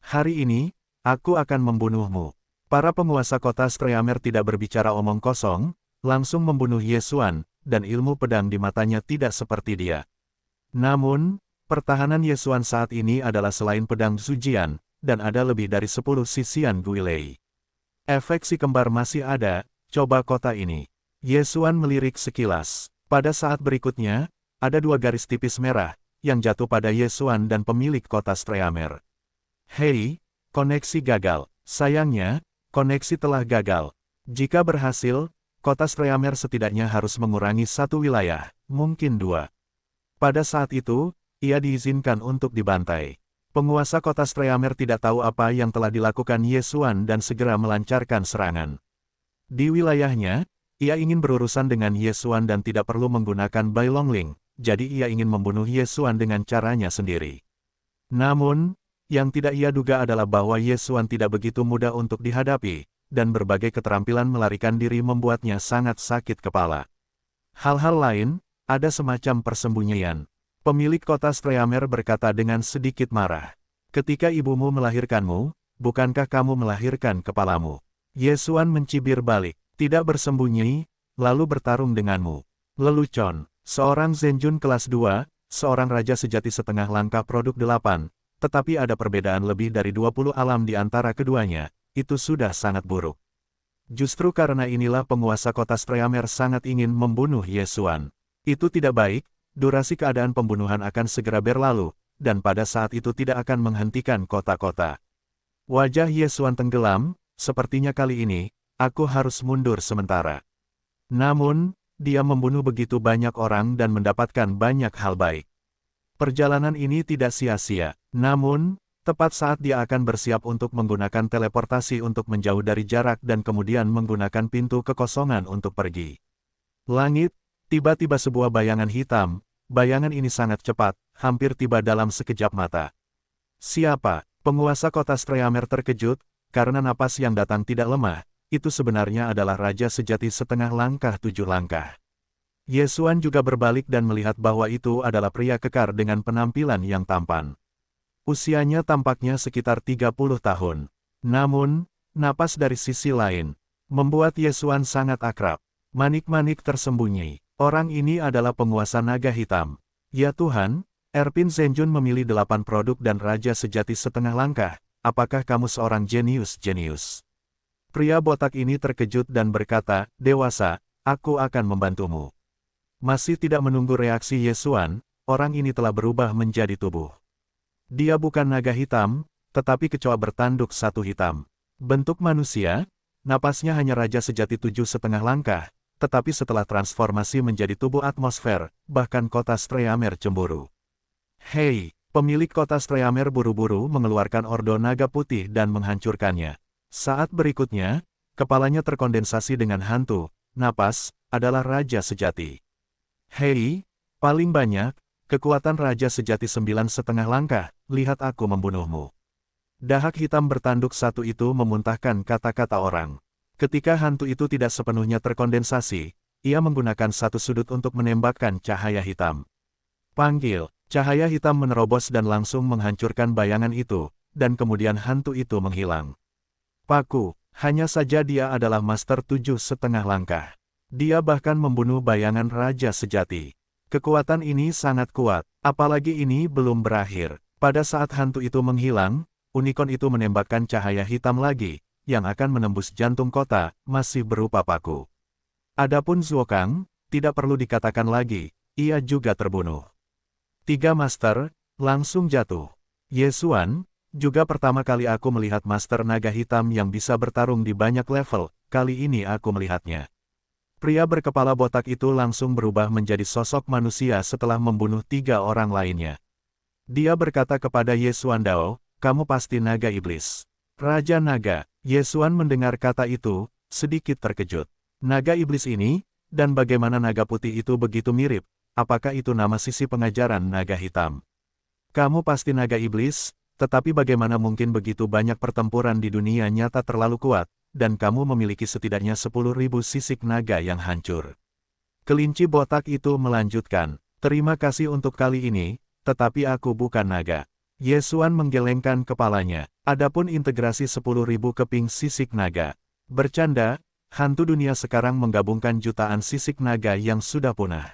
Hari ini, aku akan membunuhmu. Para penguasa kota Streamer tidak berbicara omong kosong, langsung membunuh Ye Xuan, dan ilmu pedang di matanya tidak seperti dia. Namun, pertahanan Ye Xuan saat ini adalah selain pedang Zujian, dan ada lebih dari 10 Sisian Guilei. Efek si kembar masih ada, coba kota ini. Ye Xuan melirik sekilas. Pada saat berikutnya, ada 2 garis tipis merah, yang jatuh pada Ye Xuan dan pemilik kota Streamer. Hei, koneksi gagal. Sayangnya, koneksi telah gagal. Jika berhasil, kota Streamer setidaknya harus mengurangi 1 wilayah, mungkin 2. Pada saat itu, ia diizinkan untuk dibantai. Penguasa kota Streamer tidak tahu apa yang telah dilakukan Ye Xuan dan segera melancarkan serangan. Di wilayahnya, ia ingin berurusan dengan Ye Xuan dan tidak perlu menggunakan Bai Longling, jadi ia ingin membunuh Ye Xuan dengan caranya sendiri. Namun, yang tidak ia duga adalah bahwa Ye Xuan tidak begitu mudah untuk dihadapi, dan berbagai keterampilan melarikan diri membuatnya sangat sakit kepala. Hal-hal lain, ada semacam persembunyian. Pemilik kota Streamer berkata dengan sedikit marah. Ketika ibumu melahirkanmu, bukankah kamu melahirkan kepalamu? Ye Xuan mencibir balik, tidak bersembunyi, lalu bertarung denganmu. Lelucon, seorang Zhenjun kelas 2, seorang raja sejati setengah langkah produk 8, tetapi ada perbedaan lebih dari 20 alam di antara keduanya, itu sudah sangat buruk. Justru karena inilah penguasa kota Streamer sangat ingin membunuh Ye Xuan. Itu tidak baik, durasi keadaan pembunuhan akan segera berlalu, dan pada saat itu tidak akan menghentikan kota-kota. Wajah Ye Xuan tenggelam, sepertinya kali ini, aku harus mundur sementara. Namun, dia membunuh begitu banyak orang dan mendapatkan banyak hal baik. Perjalanan ini tidak sia-sia, namun, tepat saat dia akan bersiap untuk menggunakan teleportasi untuk menjauh dari jarak dan kemudian menggunakan pintu kekosongan untuk pergi. Langit, tiba-tiba sebuah bayangan hitam. Bayangan ini sangat cepat, hampir tiba dalam sekejap mata. Siapa? Penguasa kota Streamer terkejut, karena napas yang datang tidak lemah, itu sebenarnya adalah raja sejati setengah langkah 7 langkah. Ye Xuan juga berbalik dan melihat bahwa itu adalah pria kekar dengan penampilan yang tampan. Usianya tampaknya sekitar 30 tahun. Namun, napas dari sisi lain, membuat Ye Xuan sangat akrab. Manik-manik tersembunyi. Orang ini adalah penguasa naga hitam. Ya Tuhan, Erpin Zhenjun memilih 8 produk dan raja sejati setengah langkah. Apakah kamu seorang jenius? Pria botak ini terkejut dan berkata, dewasa, aku akan membantumu. Masih tidak menunggu reaksi Ye Xuan, orang ini telah berubah menjadi tubuh. Dia bukan naga hitam, tetapi kecoa bertanduk satu hitam. Bentuk manusia, napasnya hanya raja sejati 7,5 langkah. Tetapi setelah transformasi menjadi tubuh atmosfer, bahkan kota Streamer cemburu. Hei, pemilik kota Streamer buru-buru mengeluarkan ordo naga putih dan menghancurkannya. Saat berikutnya, kepalanya terkondensasi dengan hantu, napas, adalah raja sejati. Hei, paling banyak, kekuatan raja sejati 9,5 langkah, lihat aku membunuhmu. Dahak hitam bertanduk satu itu memuntahkan kata-kata orang. Ketika hantu itu tidak sepenuhnya terkondensasi, ia menggunakan satu sudut untuk menembakkan cahaya hitam. Panggil, cahaya hitam menerobos dan langsung menghancurkan bayangan itu, dan kemudian hantu itu menghilang. Paku, hanya saja dia adalah Master 7,5 langkah. Dia bahkan membunuh bayangan raja sejati. Kekuatan ini sangat kuat, apalagi ini belum berakhir. Pada saat hantu itu menghilang, unicorn itu menembakkan cahaya hitam lagi, yang akan menembus jantung kota, masih berupa paku. Adapun Zuokang, tidak perlu dikatakan lagi, ia juga terbunuh. 3 master, langsung jatuh. Ye Xuan, juga pertama kali aku melihat master naga hitam yang bisa bertarung di banyak level, kali ini aku melihatnya. Pria berkepala botak itu langsung berubah menjadi sosok manusia setelah membunuh 3 orang lainnya. Dia berkata kepada Ye Xuan Dao, kamu pasti naga iblis. Raja naga. Ye Xuan mendengar kata itu, sedikit terkejut. Naga iblis ini, dan bagaimana naga putih itu begitu mirip, apakah itu nama sisi pengajaran naga hitam? Kamu pasti naga iblis, tetapi bagaimana mungkin begitu banyak pertempuran di dunia nyata terlalu kuat, dan kamu memiliki setidaknya 10.000 sisik naga yang hancur. Kelinci botak itu melanjutkan, terima kasih untuk kali ini, tetapi aku bukan naga. Ye Xuan menggelengkan kepalanya. Adapun integrasi 10.000 keping sisik naga. Bercanda, hantu dunia sekarang menggabungkan jutaan sisik naga yang sudah punah.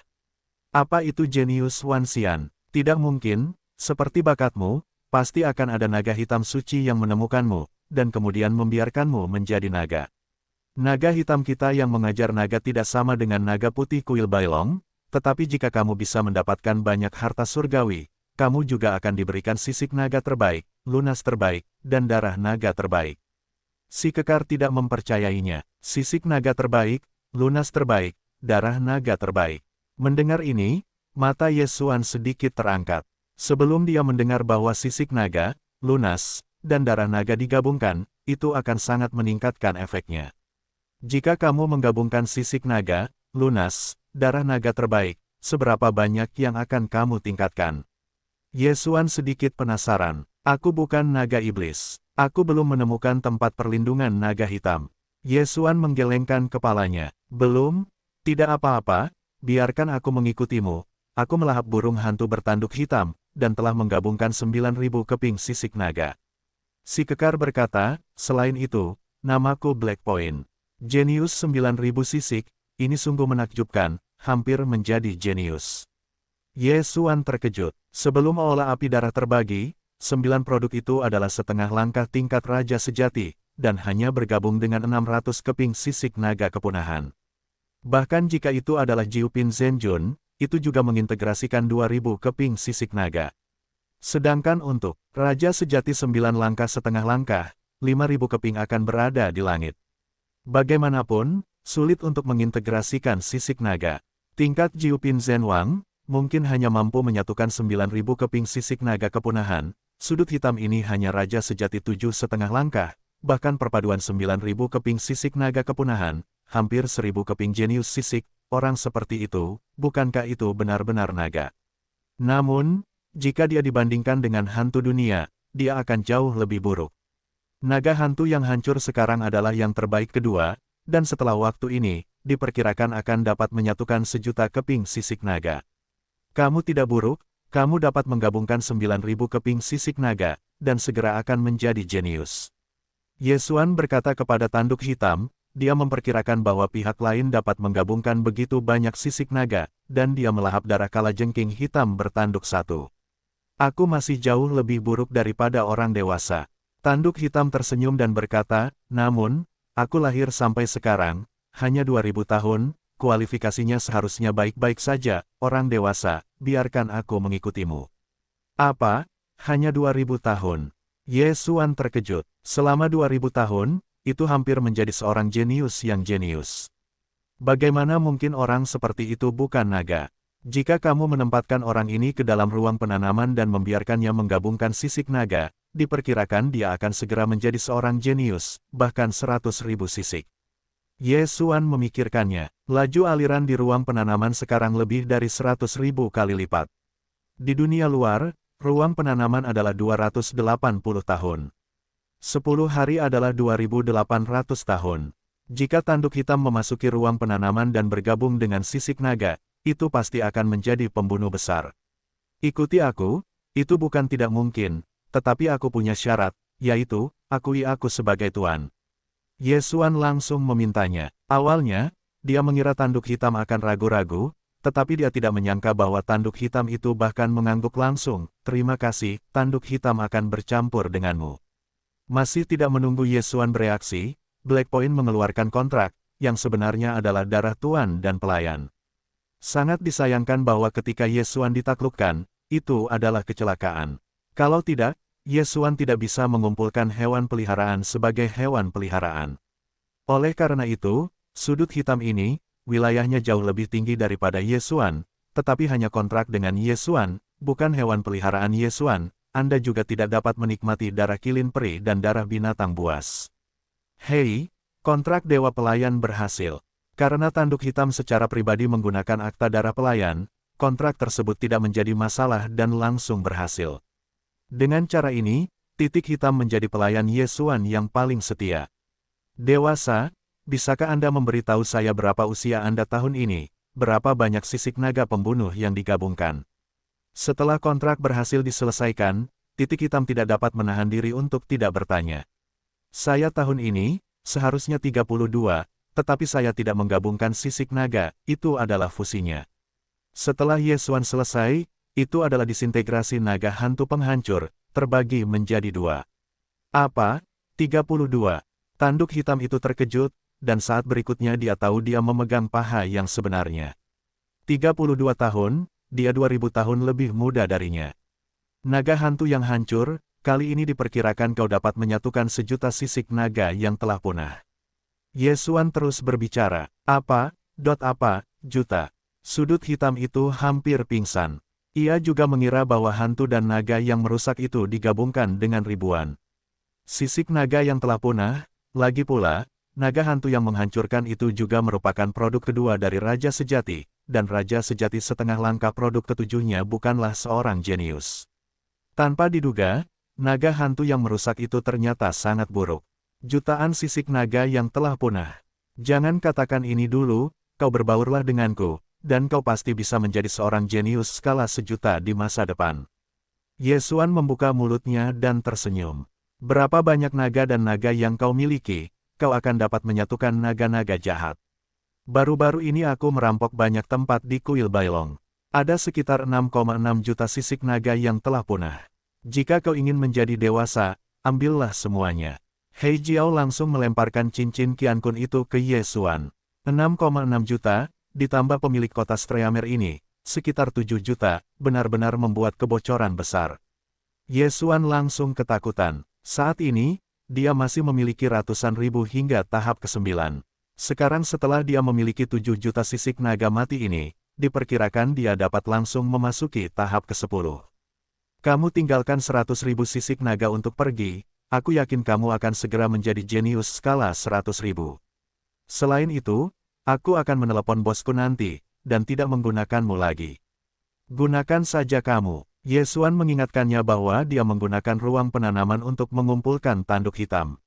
Apa itu jenius Wan Xian? Tidak mungkin, seperti bakatmu, pasti akan ada naga hitam suci yang menemukanmu, dan kemudian membiarkanmu menjadi naga. Naga hitam kita yang mengajar naga tidak sama dengan naga putih kuil Bailong, tetapi jika kamu bisa mendapatkan banyak harta surgawi, kamu juga akan diberikan sisik naga terbaik, lunas terbaik, dan darah naga terbaik. Si kekar tidak mempercayainya. Sisik naga terbaik, lunas terbaik, darah naga terbaik. Mendengar ini, mata Ye Xuan sedikit terangkat. Sebelum dia mendengar bahwa sisik naga, lunas, dan darah naga digabungkan, itu akan sangat meningkatkan efeknya. Jika kamu menggabungkan sisik naga, lunas, darah naga terbaik, seberapa banyak yang akan kamu tingkatkan? Ye Xuan sedikit penasaran. Aku bukan naga iblis. Aku belum menemukan tempat perlindungan naga hitam. Ye Xuan menggelengkan kepalanya. Belum? Tidak apa-apa, biarkan aku mengikutimu. Aku melahap burung hantu bertanduk hitam, dan telah menggabungkan 9.000 keping sisik naga. Si kekar berkata, selain itu, namaku Black Point. Jenius 9.000 sisik, ini sungguh menakjubkan, hampir menjadi jenius. Ye Xuan terkejut. Sebelum olah api darah terbagi, 9 produk itu adalah setengah langkah tingkat raja sejati, dan hanya bergabung dengan 600 keping sisik naga kepunahan. Bahkan jika itu adalah Jiupin Zhenjun, itu juga mengintegrasikan 2.000 keping sisik naga. Sedangkan untuk raja sejati 9 langkah setengah langkah, 5.000 keping akan berada di langit. Bagaimanapun, sulit untuk mengintegrasikan sisik naga. Tingkat Jiupin Zhenwang mungkin hanya mampu menyatukan 9.000 keping sisik naga kepunahan. Sudut hitam ini hanya raja sejati 7,5 langkah, bahkan perpaduan 9.000 keping sisik naga kepunahan, hampir 1.000 keping jenius sisik, orang seperti itu, bukankah itu benar-benar naga? Namun, jika dia dibandingkan dengan hantu dunia, dia akan jauh lebih buruk. Naga hantu yang hancur sekarang adalah yang terbaik kedua, dan setelah waktu ini, diperkirakan akan dapat menyatukan 1.000.000 keping sisik naga. Kamu tidak buruk, kamu dapat menggabungkan 9.000 keping sisik naga, dan segera akan menjadi jenius. Ye Xuan berkata kepada tanduk hitam, dia memperkirakan bahwa pihak lain dapat menggabungkan begitu banyak sisik naga, dan dia melahap darah kalajengking hitam bertanduk satu. Aku masih jauh lebih buruk daripada orang dewasa. Tanduk hitam tersenyum dan berkata, namun, aku lahir sampai sekarang, hanya 2.000 tahun, kualifikasinya seharusnya baik-baik saja, orang dewasa, biarkan aku mengikutimu. Apa? Hanya 2.000 tahun? Ye Xuan terkejut. Selama 2.000 tahun, itu hampir menjadi seorang jenius yang jenius. Bagaimana mungkin orang seperti itu bukan naga? Jika kamu menempatkan orang ini ke dalam ruang penanaman dan membiarkannya menggabungkan sisik naga, diperkirakan dia akan segera menjadi seorang jenius, bahkan 100.000 sisik. Ye Xuan memikirkannya. Laju aliran di ruang penanaman sekarang lebih dari 100.000 kali lipat. Di dunia luar, ruang penanaman adalah 280 tahun. 10 hari adalah 2.800 tahun. Jika tanduk hitam memasuki ruang penanaman dan bergabung dengan sisik naga, itu pasti akan menjadi pembunuh besar. Ikuti aku, itu bukan tidak mungkin, tetapi aku punya syarat, yaitu, akui aku sebagai tuan. Ye Xuan langsung memintanya. Awalnya, dia mengira tanduk hitam akan ragu-ragu, tetapi dia tidak menyangka bahwa tanduk hitam itu bahkan mengangguk langsung, terima kasih, tanduk hitam akan bercampur denganmu. Masih tidak menunggu Ye Xuan bereaksi, Black Point mengeluarkan kontrak, yang sebenarnya adalah darah tuan dan pelayan. Sangat disayangkan bahwa ketika Ye Xuan ditaklukkan, itu adalah kecelakaan. Kalau tidak, Ye Xuan tidak bisa mengumpulkan hewan peliharaan sebagai hewan peliharaan. Oleh karena itu, sudut hitam ini, wilayahnya jauh lebih tinggi daripada Ye Xuan, tetapi hanya kontrak dengan Ye Xuan, bukan hewan peliharaan Ye Xuan, Anda juga tidak dapat menikmati darah kilin peri dan darah binatang buas. Hei, kontrak Dewa Pelayan berhasil. Karena tanduk hitam secara pribadi menggunakan akta darah pelayan, kontrak tersebut tidak menjadi masalah dan langsung berhasil. Dengan cara ini, titik hitam menjadi pelayan Ye Xuan yang paling setia. Dewasa, bisakah Anda memberitahu saya berapa usia Anda tahun ini, berapa banyak sisik naga pembunuh yang digabungkan? Setelah kontrak berhasil diselesaikan, titik hitam tidak dapat menahan diri untuk tidak bertanya. Saya tahun ini, seharusnya 32, tetapi saya tidak menggabungkan sisik naga, itu adalah fusinya. Setelah Ye Xuan selesai, itu adalah disintegrasi naga hantu penghancur, terbagi menjadi 2. Apa? 32. Tanduk hitam itu terkejut, dan saat berikutnya dia tahu dia memegang paha yang sebenarnya. 32 tahun, dia 2.000 tahun lebih muda darinya. Naga hantu yang hancur, kali ini diperkirakan kau dapat menyatukan 1.000.000 sisik naga yang telah punah. Ye Xuan terus berbicara. Apa, juta. Sudut hitam itu hampir pingsan. Ia juga mengira bahwa hantu dan naga yang merusak itu digabungkan dengan ribuan sisik naga yang telah punah. Lagi pula, naga hantu yang menghancurkan itu juga merupakan produk kedua dari Raja Sejati, dan Raja Sejati setengah langkah produk ketujuhnya bukanlah seorang jenius. Tanpa diduga, naga hantu yang merusak itu ternyata sangat buruk. Jutaan sisik naga yang telah punah. Jangan katakan ini dulu, kau berbaurlah denganku, dan kau pasti bisa menjadi seorang jenius skala sejuta di masa depan. Ye Xuan membuka mulutnya dan tersenyum. Berapa banyak naga dan naga yang kau miliki, kau akan dapat menyatukan naga-naga jahat. Baru-baru ini aku merampok banyak tempat di Kuil Bailong. Ada sekitar 6,6 juta sisik naga yang telah punah. Jika kau ingin menjadi dewasa, ambillah semuanya. Hei Jiao langsung melemparkan cincin Qiankun itu ke Ye Xuan. 6,6 juta, ditambah pemilik kota Streamer ini, sekitar 7 juta, benar-benar membuat kebocoran besar. Ye Xuan langsung ketakutan. Saat ini, dia masih memiliki ratusan ribu hingga tahap ke-9. Sekarang setelah dia memiliki 7 juta sisik naga mati ini, diperkirakan dia dapat langsung memasuki tahap ke-10. Kamu tinggalkan 100 ribu sisik naga untuk pergi, aku yakin kamu akan segera menjadi jenius skala 100 ribu. Selain itu, aku akan menelepon bosku nanti, dan tidak menggunakanmu lagi. Gunakan saja kamu. Ye Xuan mengingatkannya bahwa dia menggunakan ruang penanaman untuk mengumpulkan tanduk hitam.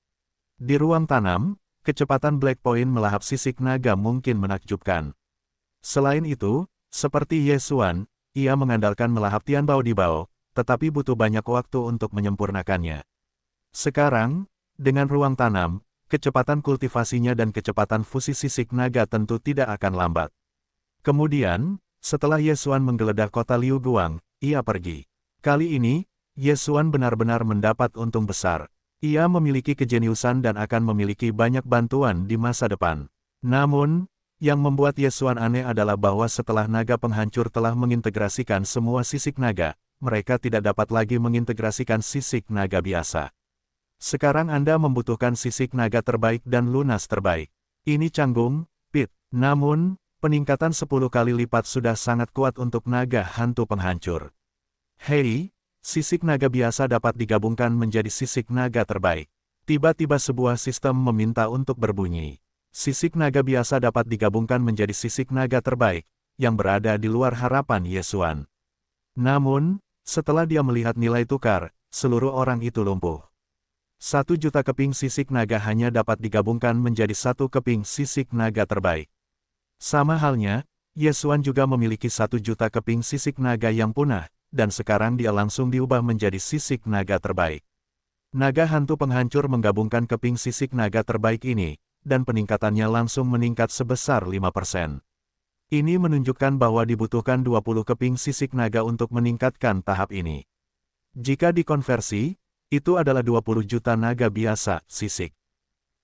Di ruang tanam, kecepatan Black Point melahap sisik naga mungkin menakjubkan. Selain itu, seperti Ye Xuan, ia mengandalkan melahap Tianbao di Bao, tetapi butuh banyak waktu untuk menyempurnakannya. Sekarang, dengan ruang tanam, kecepatan kultivasinya dan kecepatan fusi sisik naga tentu tidak akan lambat. Kemudian, setelah Ye Xuan menggeledah kota Liu Guang, ia pergi. Kali ini, Ye Xuan benar-benar mendapat untung besar. Ia memiliki kejeniusan dan akan memiliki banyak bantuan di masa depan. Namun, yang membuat Ye Xuan aneh adalah bahwa setelah naga penghancur telah mengintegrasikan semua sisik naga, mereka tidak dapat lagi mengintegrasikan sisik naga biasa. Sekarang Anda membutuhkan sisik naga terbaik dan lunas terbaik. Ini canggung, Pit. Namun, peningkatan 10 kali lipat sudah sangat kuat untuk naga hantu penghancur. Hei, sisik naga biasa dapat digabungkan menjadi sisik naga terbaik. Tiba-tiba sebuah sistem meminta untuk berbunyi. Sisik naga biasa dapat digabungkan menjadi sisik naga terbaik, yang berada di luar harapan Ye Xuan. Namun, setelah dia melihat nilai tukar, seluruh orang itu lumpuh. 1 juta keping sisik naga hanya dapat digabungkan menjadi 1 keping sisik naga terbaik. Sama halnya, Ye Xuan juga memiliki 1 juta keping sisik naga yang punah, dan sekarang dia langsung diubah menjadi sisik naga terbaik. Naga hantu penghancur menggabungkan keping sisik naga terbaik ini, dan peningkatannya langsung meningkat sebesar 5%. Ini menunjukkan bahwa dibutuhkan 20 keping sisik naga untuk meningkatkan tahap ini. Jika dikonversi, itu adalah 20 juta naga biasa, sisik.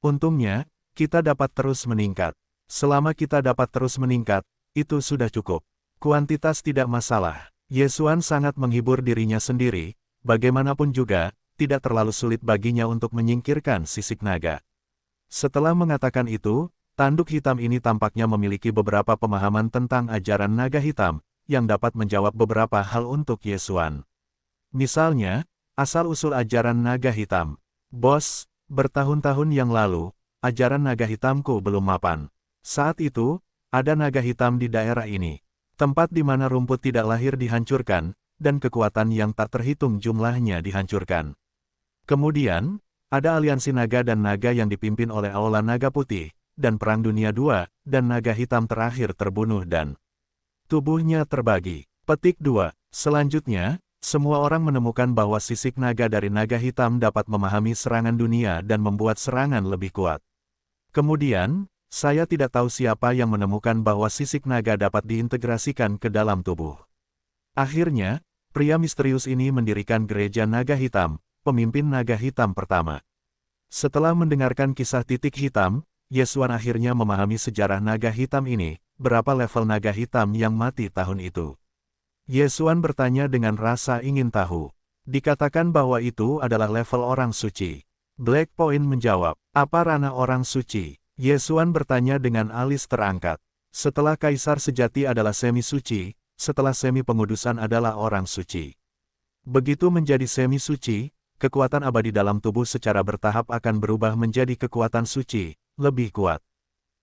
Untungnya, kita dapat terus meningkat. Selama kita dapat terus meningkat, itu sudah cukup. Kuantitas tidak masalah. Ye Xuan sangat menghibur dirinya sendiri, bagaimanapun juga, tidak terlalu sulit baginya untuk menyingkirkan sisik naga. Setelah mengatakan itu, tanduk hitam ini tampaknya memiliki beberapa pemahaman tentang ajaran naga hitam, yang dapat menjawab beberapa hal untuk Ye Xuan. Misalnya, asal-usul ajaran naga hitam. Bos, bertahun-tahun yang lalu, ajaran naga hitamku belum mapan. Saat itu, ada naga hitam di daerah ini. Tempat di mana rumput tidak lahir dihancurkan, dan kekuatan yang tak terhitung jumlahnya dihancurkan. Kemudian, ada aliansi naga dan naga yang dipimpin oleh Aula Naga Putih, dan Perang Dunia II, dan naga hitam terakhir terbunuh dan tubuhnya terbagi. Petik 2. Selanjutnya, semua orang menemukan bahwa sisik naga dari naga hitam dapat memahami serangan dunia dan membuat serangan lebih kuat. Kemudian, saya tidak tahu siapa yang menemukan bahwa sisik naga dapat diintegrasikan ke dalam tubuh. Akhirnya, pria misterius ini mendirikan gereja naga hitam, pemimpin naga hitam pertama. Setelah mendengarkan kisah titik hitam, Ye Xuan akhirnya memahami sejarah naga hitam ini, berapa level naga hitam yang mati tahun itu. Ye Xuan bertanya dengan rasa ingin tahu. Dikatakan bahwa itu adalah level orang suci. Black Point menjawab, apa ranah orang suci? Ye Xuan bertanya dengan alis terangkat. Setelah kaisar sejati adalah semi suci, setelah semi pengudusan adalah orang suci. Begitu menjadi semi suci, kekuatan abadi dalam tubuh secara bertahap akan berubah menjadi kekuatan suci, lebih kuat.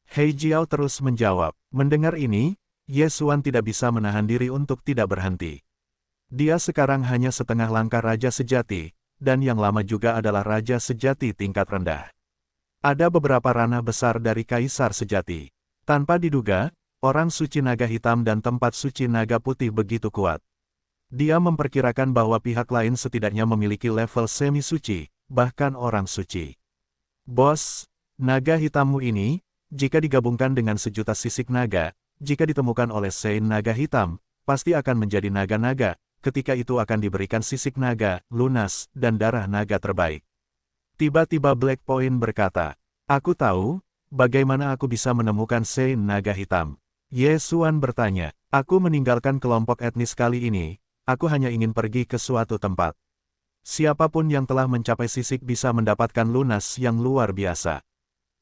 Hei Jiao terus menjawab. Mendengar ini, Ye Xuan tidak bisa menahan diri untuk tidak berhenti. Dia sekarang hanya setengah langkah raja sejati, dan yang lama juga adalah raja sejati tingkat rendah. Ada beberapa ranah besar dari kaisar sejati. Tanpa diduga, orang suci naga hitam dan tempat suci naga putih begitu kuat. Dia memperkirakan bahwa pihak lain setidaknya memiliki level semi-suci, bahkan orang suci. Bos, naga hitammu ini, jika digabungkan dengan sejuta sisik naga, jika ditemukan oleh Sein naga hitam, pasti akan menjadi naga-naga, ketika itu akan diberikan sisik naga, lunas, dan darah naga terbaik. Tiba-tiba Black Point berkata, aku tahu, bagaimana aku bisa menemukan Sein naga hitam. Ye Xuan bertanya, aku meninggalkan kelompok etnis kali ini, aku hanya ingin pergi ke suatu tempat. Siapapun yang telah mencapai sisik bisa mendapatkan lunas yang luar biasa.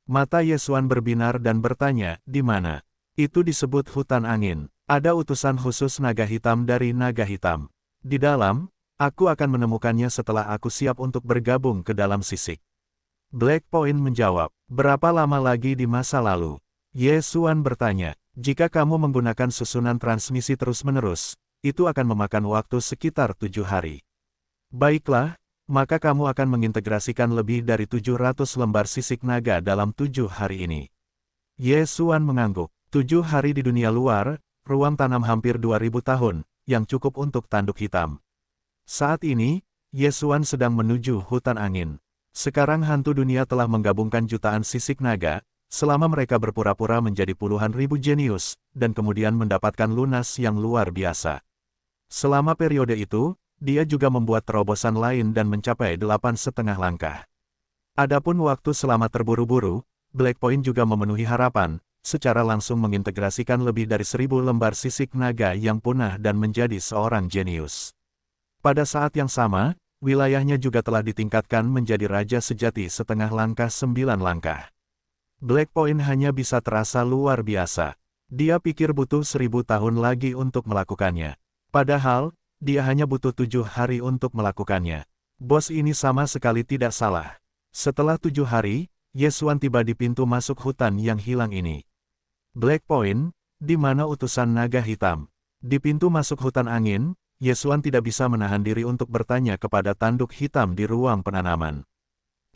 Mata Ye Xuan berbinar dan bertanya, di mana? Itu disebut hutan angin. Ada utusan khusus naga hitam dari naga hitam. Di dalam, aku akan menemukannya setelah aku siap untuk bergabung ke dalam sisik. Black Point menjawab, berapa lama lagi di masa lalu? Ye Xuan bertanya, jika kamu menggunakan susunan transmisi terus-menerus, itu akan memakan waktu sekitar 7 hari. Baiklah, maka kamu akan mengintegrasikan lebih dari 700 lembar sisik naga dalam 7 hari ini. Ye Xuan mengangguk. 7 hari di dunia luar, ruang tanam hampir 2000 tahun, yang cukup untuk tanduk hitam. Saat ini, Ye Xuan sedang menuju hutan angin. Sekarang hantu dunia telah menggabungkan jutaan sisik naga, selama mereka berpura-pura menjadi puluhan ribu jenius, dan kemudian mendapatkan lunas yang luar biasa. Selama periode itu, dia juga membuat terobosan lain dan mencapai 8,5 langkah. Adapun waktu selama terburu-buru, Black Point juga memenuhi harapan, secara langsung mengintegrasikan lebih dari 1000 lembar sisik naga yang punah dan menjadi seorang jenius. Pada saat yang sama, wilayahnya juga telah ditingkatkan menjadi raja sejati setengah langkah 9 langkah. Black Point hanya bisa terasa luar biasa. Dia pikir butuh 1000 tahun lagi untuk melakukannya. Padahal, dia hanya butuh 7 hari untuk melakukannya. Bos ini sama sekali tidak salah. Setelah 7 hari, Ye Xuan tiba di pintu masuk hutan yang hilang ini. Black Point, di mana utusan naga hitam? Di pintu masuk hutan angin, Ye Xuan tidak bisa menahan diri untuk bertanya kepada tanduk hitam di ruang penanaman.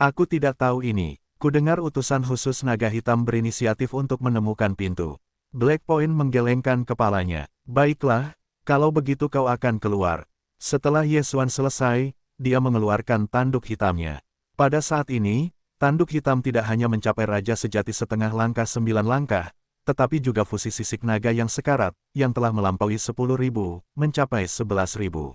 Aku tidak tahu ini. Kudengar utusan khusus naga hitam berinisiatif untuk menemukan pintu. Black Point menggelengkan kepalanya. Baiklah, kalau begitu kau akan keluar. Setelah Ye Xuan selesai, dia mengeluarkan tanduk hitamnya. Pada saat ini, tanduk hitam tidak hanya mencapai raja sejati setengah langkah 9 langkah, tetapi juga fusi sisik naga yang sekarat, yang telah melampaui 10.000, mencapai 11.000.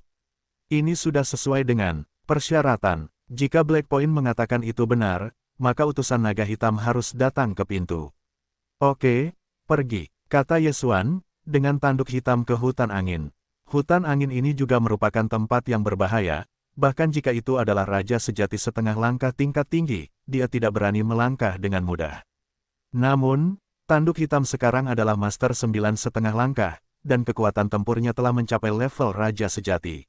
Ini sudah sesuai dengan persyaratan. Jika Black Point mengatakan itu benar, maka utusan naga hitam harus datang ke pintu. Oke, pergi, kata Ye Xuan, dengan tanduk hitam ke hutan angin. Hutan angin ini juga merupakan tempat yang berbahaya, bahkan jika itu adalah raja sejati setengah langkah tingkat tinggi, dia tidak berani melangkah dengan mudah. Namun, tanduk hitam sekarang adalah master 9,5 langkah, dan kekuatan tempurnya telah mencapai level raja sejati.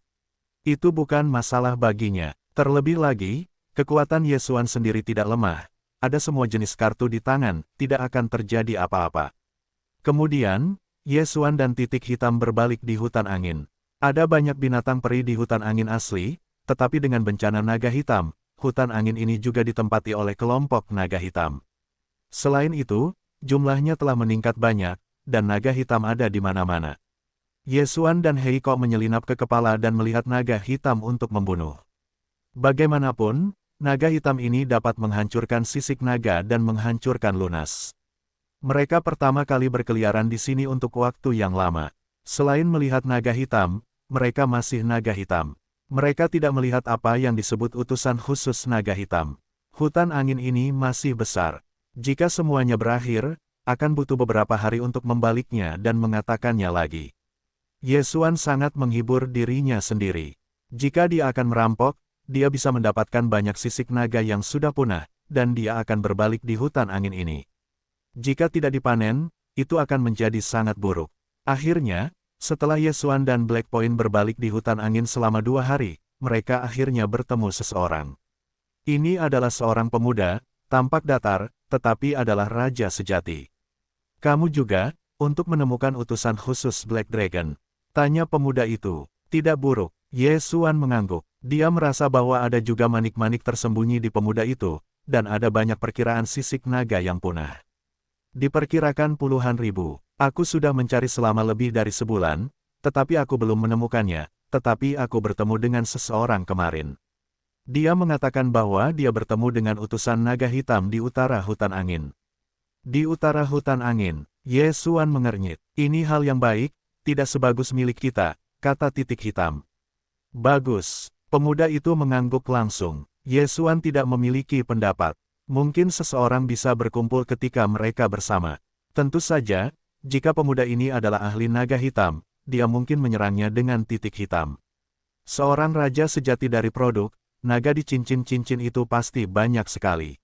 Itu bukan masalah baginya. Terlebih lagi, kekuatan Ye Xuan sendiri tidak lemah. Ada semua jenis kartu di tangan, tidak akan terjadi apa-apa. Kemudian, Ye Xuan dan titik hitam berbalik di hutan angin. Ada banyak binatang peri di hutan angin asli, tetapi dengan bencana naga hitam, hutan angin ini juga ditempati oleh kelompok naga hitam. Selain itu, jumlahnya telah meningkat banyak, dan naga hitam ada di mana-mana. Ye Xuan dan Hei Kok menyelinap ke kepala dan melihat naga hitam untuk membunuh. Bagaimanapun, naga hitam ini dapat menghancurkan sisik naga dan menghancurkan lunas. Mereka pertama kali berkeliaran di sini untuk waktu yang lama. Selain melihat naga hitam, mereka masih naga hitam. Mereka tidak melihat apa yang disebut utusan khusus naga hitam. Hutan angin ini masih besar. Jika semuanya berakhir, akan butuh beberapa hari untuk membaliknya dan mengatakannya lagi. Ye Xuan sangat menghibur dirinya sendiri. Jika dia akan merampok, dia bisa mendapatkan banyak sisik naga yang sudah punah, dan dia akan berbalik di hutan angin ini. Jika tidak dipanen, itu akan menjadi sangat buruk. Akhirnya, setelah Ye Xuan dan Black Point berbalik di hutan angin selama 2 hari, mereka akhirnya bertemu seseorang. Ini adalah seorang pemuda, tampak datar, tetapi adalah raja sejati. Kamu juga, untuk menemukan utusan khusus Black Dragon. Tanya pemuda itu. Tidak buruk. Ye Xuan mengangguk. Dia merasa bahwa ada juga manik-manik tersembunyi di pemuda itu, dan ada banyak perkiraan sisik naga yang punah. Diperkirakan puluhan ribu. Aku sudah mencari selama lebih dari sebulan, tetapi aku belum menemukannya, tetapi aku bertemu dengan seseorang kemarin. Dia mengatakan bahwa dia bertemu dengan utusan naga hitam di utara hutan angin. Di utara hutan angin, Ye Xuan mengernyit. Ini hal yang baik, tidak sebagus milik kita, kata titik hitam. Bagus. Pemuda itu mengangguk langsung. Ye Xuan tidak memiliki pendapat. Mungkin seseorang bisa berkumpul ketika mereka bersama. Tentu saja, jika pemuda ini adalah ahli naga hitam, dia mungkin menyerangnya dengan titik hitam. Seorang raja sejati dari produk, naga di cincin-cincin itu pasti banyak sekali.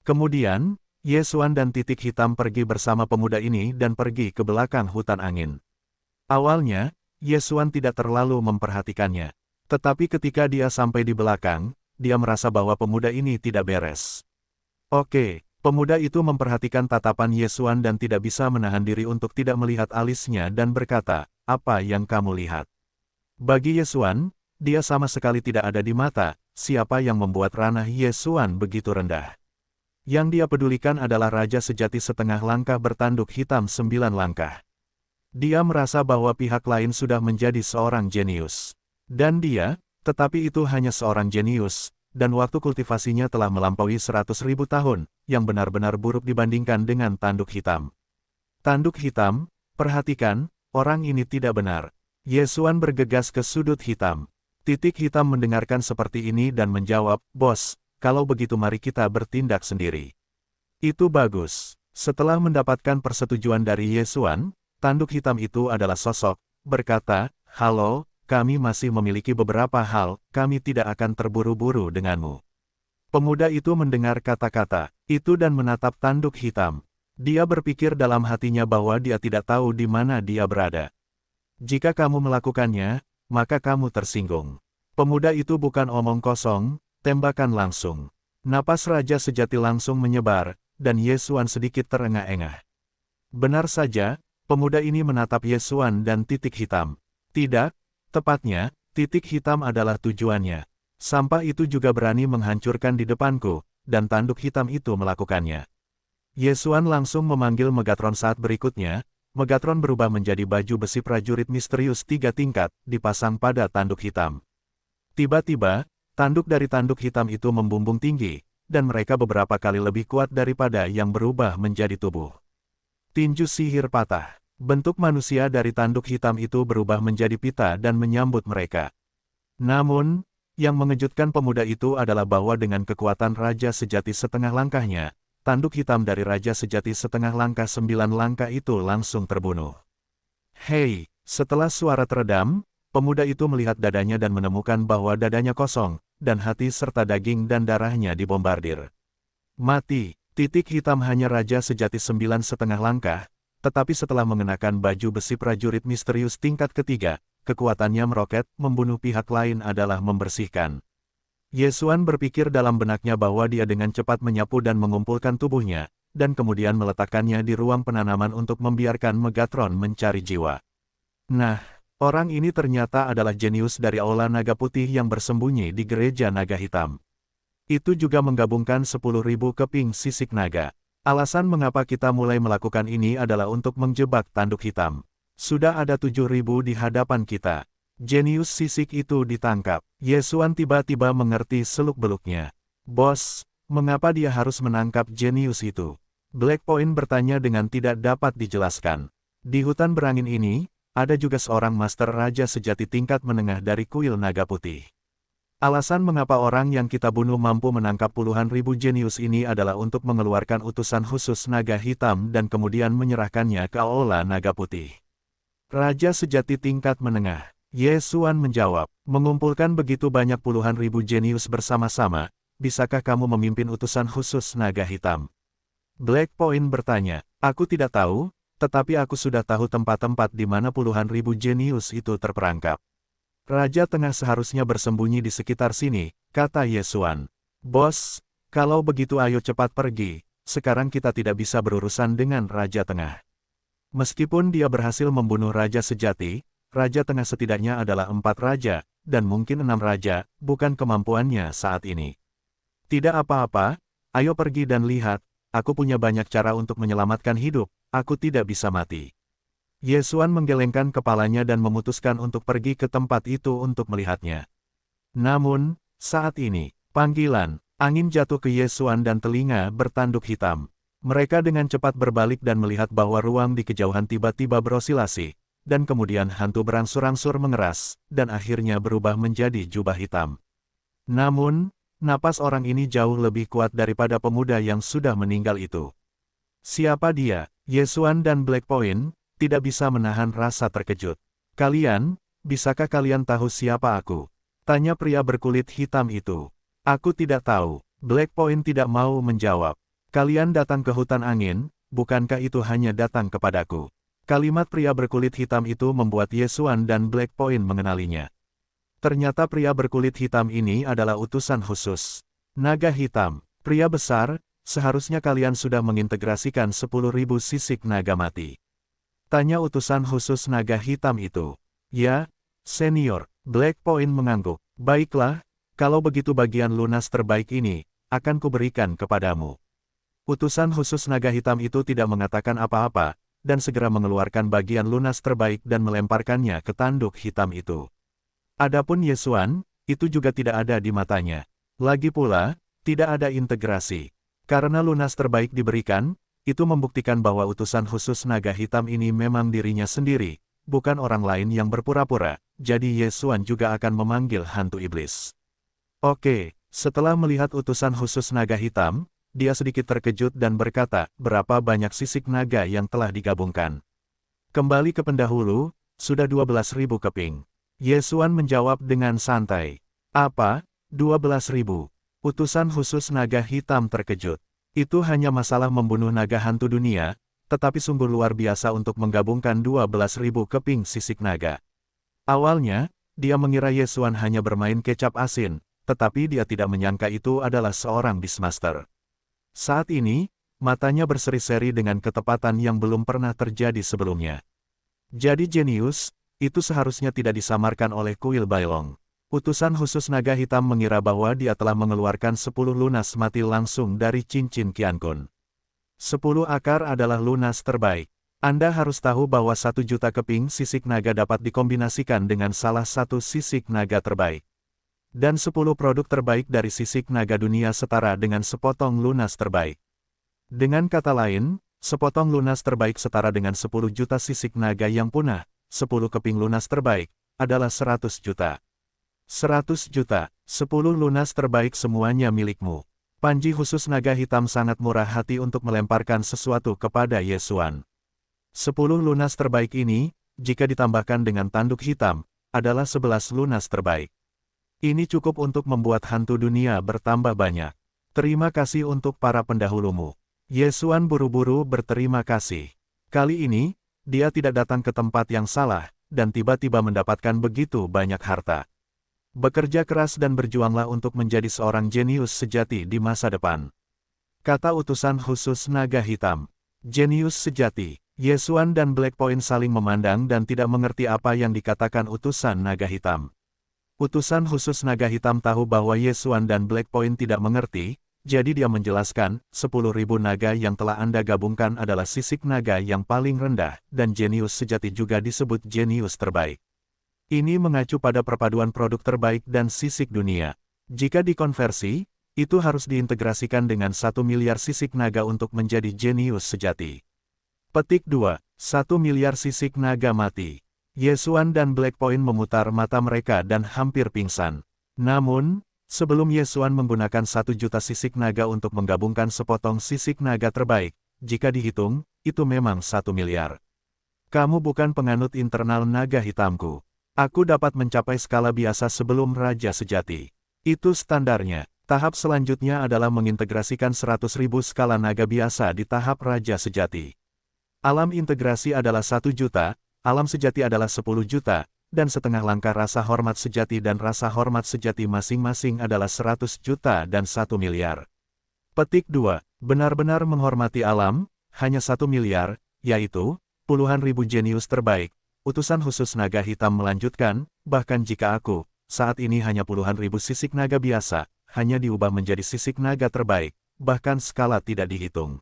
Kemudian, Ye Xuan dan titik hitam pergi bersama pemuda ini dan pergi ke belakang hutan angin. Awalnya, Ye Xuan tidak terlalu memperhatikannya. Tetapi ketika dia sampai di belakang, dia merasa bahwa pemuda ini tidak beres. Oke, pemuda itu memperhatikan tatapan Ye Xuan dan tidak bisa menahan diri untuk tidak melihat alisnya dan berkata, "Apa yang kamu lihat?" Bagi Ye Xuan, dia sama sekali tidak ada di mata. Siapa yang membuat ranah Ye Xuan begitu rendah? Yang dia pedulikan adalah raja sejati setengah langkah bertanduk hitam 9 langkah. Dia merasa bahwa pihak lain sudah menjadi seorang jenius. Dan dia, tetapi itu hanya seorang jenius, dan waktu kultivasinya telah melampaui 100.000 tahun, yang benar-benar buruk dibandingkan dengan tanduk hitam. Tanduk hitam, perhatikan, orang ini tidak benar. Ye Xuan bergegas ke sudut hitam. Titik hitam mendengarkan seperti ini dan menjawab, "Bos, kalau begitu mari kita bertindak sendiri." Itu bagus. Setelah mendapatkan persetujuan dari Ye Xuan, tanduk hitam itu adalah sosok, berkata, "Halo, kami masih memiliki beberapa hal, kami tidak akan terburu-buru denganmu." Pemuda itu mendengar kata-kata itu dan menatap tanduk hitam. Dia berpikir dalam hatinya bahwa dia tidak tahu di mana dia berada. "Jika kamu melakukannya, maka kamu tersinggung." Pemuda itu bukan omong kosong, tembakan langsung. Napas raja sejati langsung menyebar, dan Ye Xuan sedikit terengah-engah. Benar saja, pemuda ini menatap Ye Xuan dan titik hitam. Tidak, tepatnya, titik hitam adalah tujuannya. Sampah itu juga berani menghancurkan di depanku, dan tanduk hitam itu melakukannya. Ye Xuan langsung memanggil Megatron saat berikutnya. Megatron berubah menjadi baju besi prajurit misterius 3 tingkat, dipasang pada tanduk hitam. Tiba-tiba, tanduk dari tanduk hitam itu membumbung tinggi, dan mereka beberapa kali lebih kuat daripada yang berubah menjadi tubuh. Tinju sihir patah. Bentuk manusia dari tanduk hitam itu berubah menjadi pita dan menyambut mereka. Namun, yang mengejutkan pemuda itu adalah bahwa dengan kekuatan raja sejati setengah langkahnya, tanduk hitam dari raja sejati setengah langkah 9 langkah itu langsung terbunuh. Hei, setelah suara teredam, pemuda itu melihat dadanya dan menemukan bahwa dadanya kosong, dan hati serta daging dan darahnya dibombardir. Mati, titik hitam hanya raja sejati 9,5 langkah, tetapi setelah mengenakan baju besi prajurit misterius tingkat ketiga, kekuatannya meroket, membunuh pihak lain adalah membersihkan. Ye Xuan berpikir dalam benaknya bahwa dia dengan cepat menyapu dan mengumpulkan tubuhnya, dan kemudian meletakkannya di ruang penanaman untuk membiarkan Megatron mencari jiwa. Nah, orang ini ternyata adalah jenius dari Aula Naga Putih yang bersembunyi di Gereja Naga Hitam. Itu juga menggabungkan 10.000 keping sisik naga. Alasan mengapa kita mulai melakukan ini adalah untuk menjebak tanduk hitam. Sudah ada 7.000 di hadapan kita. Jenius sisik itu ditangkap. Ye Xuan tiba-tiba mengerti seluk-beluknya. "Bos, mengapa dia harus menangkap jenius itu?" Black Point bertanya dengan tidak dapat dijelaskan. Di hutan berangin ini, ada juga seorang master raja sejati tingkat menengah dari kuil naga putih. Alasan mengapa orang yang kita bunuh mampu menangkap puluhan ribu jenius ini adalah untuk mengeluarkan utusan khusus naga hitam dan kemudian menyerahkannya ke Aula Naga Putih. Raja sejati tingkat menengah. Ye Xuan menjawab, "Mengumpulkan begitu banyak puluhan ribu jenius bersama-sama, bisakah kamu memimpin utusan khusus naga hitam?" Black Point bertanya, "Aku tidak tahu, tetapi aku sudah tahu tempat-tempat di mana puluhan ribu jenius itu terperangkap. Raja Tengah seharusnya bersembunyi di sekitar sini," kata Ye Xuan. "Bos, kalau begitu ayo cepat pergi, sekarang kita tidak bisa berurusan dengan Raja Tengah." Meskipun dia berhasil membunuh Raja Sejati, Raja Tengah setidaknya adalah 4 raja, dan mungkin 6 raja, bukan kemampuannya saat ini. Tidak apa-apa, ayo pergi dan lihat, aku punya banyak cara untuk menyelamatkan hidup, aku tidak bisa mati. Ye Xuan menggelengkan kepalanya dan memutuskan untuk pergi ke tempat itu untuk melihatnya. Namun, saat ini, panggilan, angin jatuh ke Ye Xuan dan telinga bertanduk hitam. Mereka dengan cepat berbalik dan melihat bahwa ruang di kejauhan tiba-tiba berosilasi, dan kemudian hantu berangsur-angsur mengeras, dan akhirnya berubah menjadi jubah hitam. Namun, napas orang ini jauh lebih kuat daripada pemuda yang sudah meninggal itu. Siapa dia? Ye Xuan dan Black Point tidak bisa menahan rasa terkejut. Kalian, bisakah kalian tahu siapa aku? Tanya pria berkulit hitam itu. Aku tidak tahu. Black Point tidak mau menjawab. Kalian datang ke hutan angin, bukankah itu hanya datang kepadaku? Kalimat pria berkulit hitam itu membuat Ye Xuan dan Black Point mengenalinya. Ternyata pria berkulit hitam ini adalah utusan khusus. Naga hitam, pria besar, seharusnya kalian sudah mengintegrasikan 10.000 sisik naga mati. Tanya utusan khusus naga hitam itu. Ya, senior, Black Point mengangguk. Baiklah, kalau begitu bagian lunas terbaik ini, akan kuberikan kepadamu. Utusan khusus naga hitam itu tidak mengatakan apa-apa, dan segera mengeluarkan bagian lunas terbaik dan melemparkannya ke tanduk hitam itu. Adapun Ye Xuan, itu juga tidak ada di matanya. Lagi pula, tidak ada integrasi. Karena lunas terbaik diberikan, itu membuktikan bahwa utusan khusus naga hitam ini memang dirinya sendiri, bukan orang lain yang berpura-pura, jadi Ye Xuan juga akan memanggil hantu iblis. Oke, setelah melihat utusan khusus naga hitam, dia sedikit terkejut dan berkata, berapa banyak sisik naga yang telah digabungkan. Kembali ke pendahulu, sudah 12.000 keping. Ye Xuan menjawab dengan santai. Apa? 12.000? Utusan khusus naga hitam terkejut. Itu hanya masalah membunuh naga hantu dunia, tetapi sungguh luar biasa untuk menggabungkan 12.000 keping sisik naga. Awalnya, dia mengira Ye Xuan hanya bermain kecap asin, tetapi dia tidak menyangka itu adalah seorang Beastmaster. Saat ini, matanya berseri-seri dengan ketepatan yang belum pernah terjadi sebelumnya. Jadi jenius, itu seharusnya tidak disamarkan oleh kuil Bailong. Utusan khusus naga hitam mengira bahwa dia telah mengeluarkan 10 lunas mati langsung dari cincin Qiankun. 10 akar adalah lunas terbaik. Anda harus tahu bahwa 1 juta keping sisik naga dapat dikombinasikan dengan salah satu sisik naga terbaik. Dan 10 produk terbaik dari sisik naga dunia setara dengan sepotong lunas terbaik. Dengan kata lain, sepotong lunas terbaik setara dengan 10 juta sisik naga yang punah, 10 keping lunas terbaik, adalah 100 juta. 100 juta, 10 lunas terbaik semuanya milikmu. Panji khusus naga hitam sangat murah hati untuk melemparkan sesuatu kepada Ye Xuan. 10 lunas terbaik ini, jika ditambahkan dengan tanduk hitam, adalah 11 lunas terbaik. Ini cukup untuk membuat hantu dunia bertambah banyak. Terima kasih untuk para pendahulumu. Ye Xuan buru-buru berterima kasih. Kali ini, dia tidak datang ke tempat yang salah, dan tiba-tiba mendapatkan begitu banyak harta. Bekerja keras dan berjuanglah untuk menjadi seorang jenius sejati di masa depan. Kata utusan khusus naga hitam. Jenius sejati. Ye Xuan dan Black Point saling memandang dan tidak mengerti apa yang dikatakan utusan naga hitam. Utusan khusus naga hitam tahu bahwa Ye Xuan dan Black Point tidak mengerti, jadi dia menjelaskan, 10.000 naga yang telah Anda gabungkan adalah sisik naga yang paling rendah, dan jenius sejati juga disebut jenius terbaik. Ini mengacu pada perpaduan produk terbaik dan sisik dunia. Jika dikonversi, itu harus diintegrasikan dengan 1 miliar sisik naga untuk menjadi jenius sejati. Petik 2. 1 miliar sisik naga mati. Ye Xuan dan Black Point memutar mata mereka dan hampir pingsan. Namun, sebelum Ye Xuan menggunakan 1 juta sisik naga untuk menggabungkan sepotong sisik naga terbaik, jika dihitung, itu memang 1 miliar. Kamu bukan penganut internal naga hitamku. Aku dapat mencapai skala biasa sebelum Raja Sejati. Itu standarnya. Tahap selanjutnya adalah mengintegrasikan 100.000 skala naga biasa di tahap Raja Sejati. Alam integrasi adalah 1 juta, alam sejati adalah 10 juta, dan setengah langkah rasa hormat sejati dan rasa hormat sejati masing-masing adalah 100 juta dan 1 miliar. Petik 2. Benar-benar menghormati alam, hanya 1 miliar, yaitu, puluhan ribu jenius terbaik, utusan khusus naga hitam melanjutkan, bahkan jika aku, saat ini hanya puluhan ribu sisik naga biasa, hanya diubah menjadi sisik naga terbaik, bahkan skala tidak dihitung.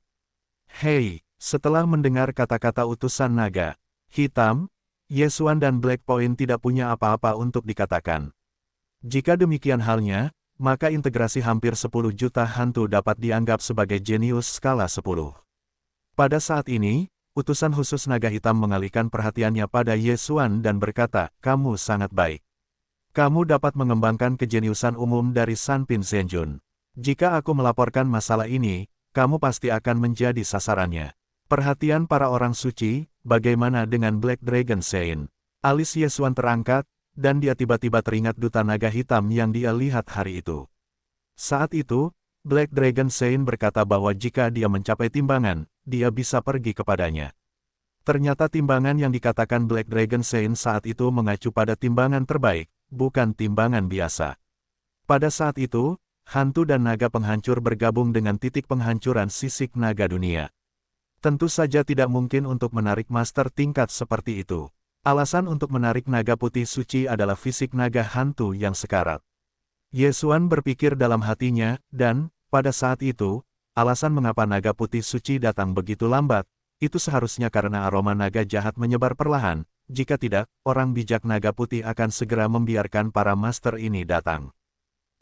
Hei, setelah mendengar kata-kata utusan naga hitam, Yesuan dan Black Point tidak punya apa-apa untuk dikatakan. Jika demikian halnya, maka integrasi hampir 10 juta hantu dapat dianggap sebagai jenius skala 10. Pada saat ini, utusan khusus naga hitam mengalihkan perhatiannya pada Yesuan dan berkata, "Kamu sangat baik. Kamu dapat mengembangkan kejeniusan umum dari Sanpin Zenjun. Jika aku melaporkan masalah ini, kamu pasti akan menjadi sasarannya." Perhatian para orang suci, bagaimana dengan Black Dragon Sein? Alis Yesuan terangkat, dan dia tiba-tiba teringat duta naga hitam yang dia lihat hari itu. Saat itu, Black Dragon Sein berkata bahwa jika dia mencapai timbangan, dia bisa pergi kepadanya. Ternyata timbangan yang dikatakan Black Dragon Sein saat itu mengacu pada timbangan terbaik, bukan timbangan biasa. Pada saat itu, hantu dan naga penghancur bergabung dengan titik penghancuran sisik naga dunia. Tentu saja tidak mungkin untuk menarik master tingkat seperti itu. Alasan untuk menarik naga putih suci adalah fisik naga hantu yang sekarat. Yesuan berpikir dalam hatinya, dan, pada saat itu, alasan mengapa naga putih suci datang begitu lambat, itu seharusnya karena aroma naga jahat menyebar perlahan, jika tidak, orang bijak naga putih akan segera membiarkan para master ini datang.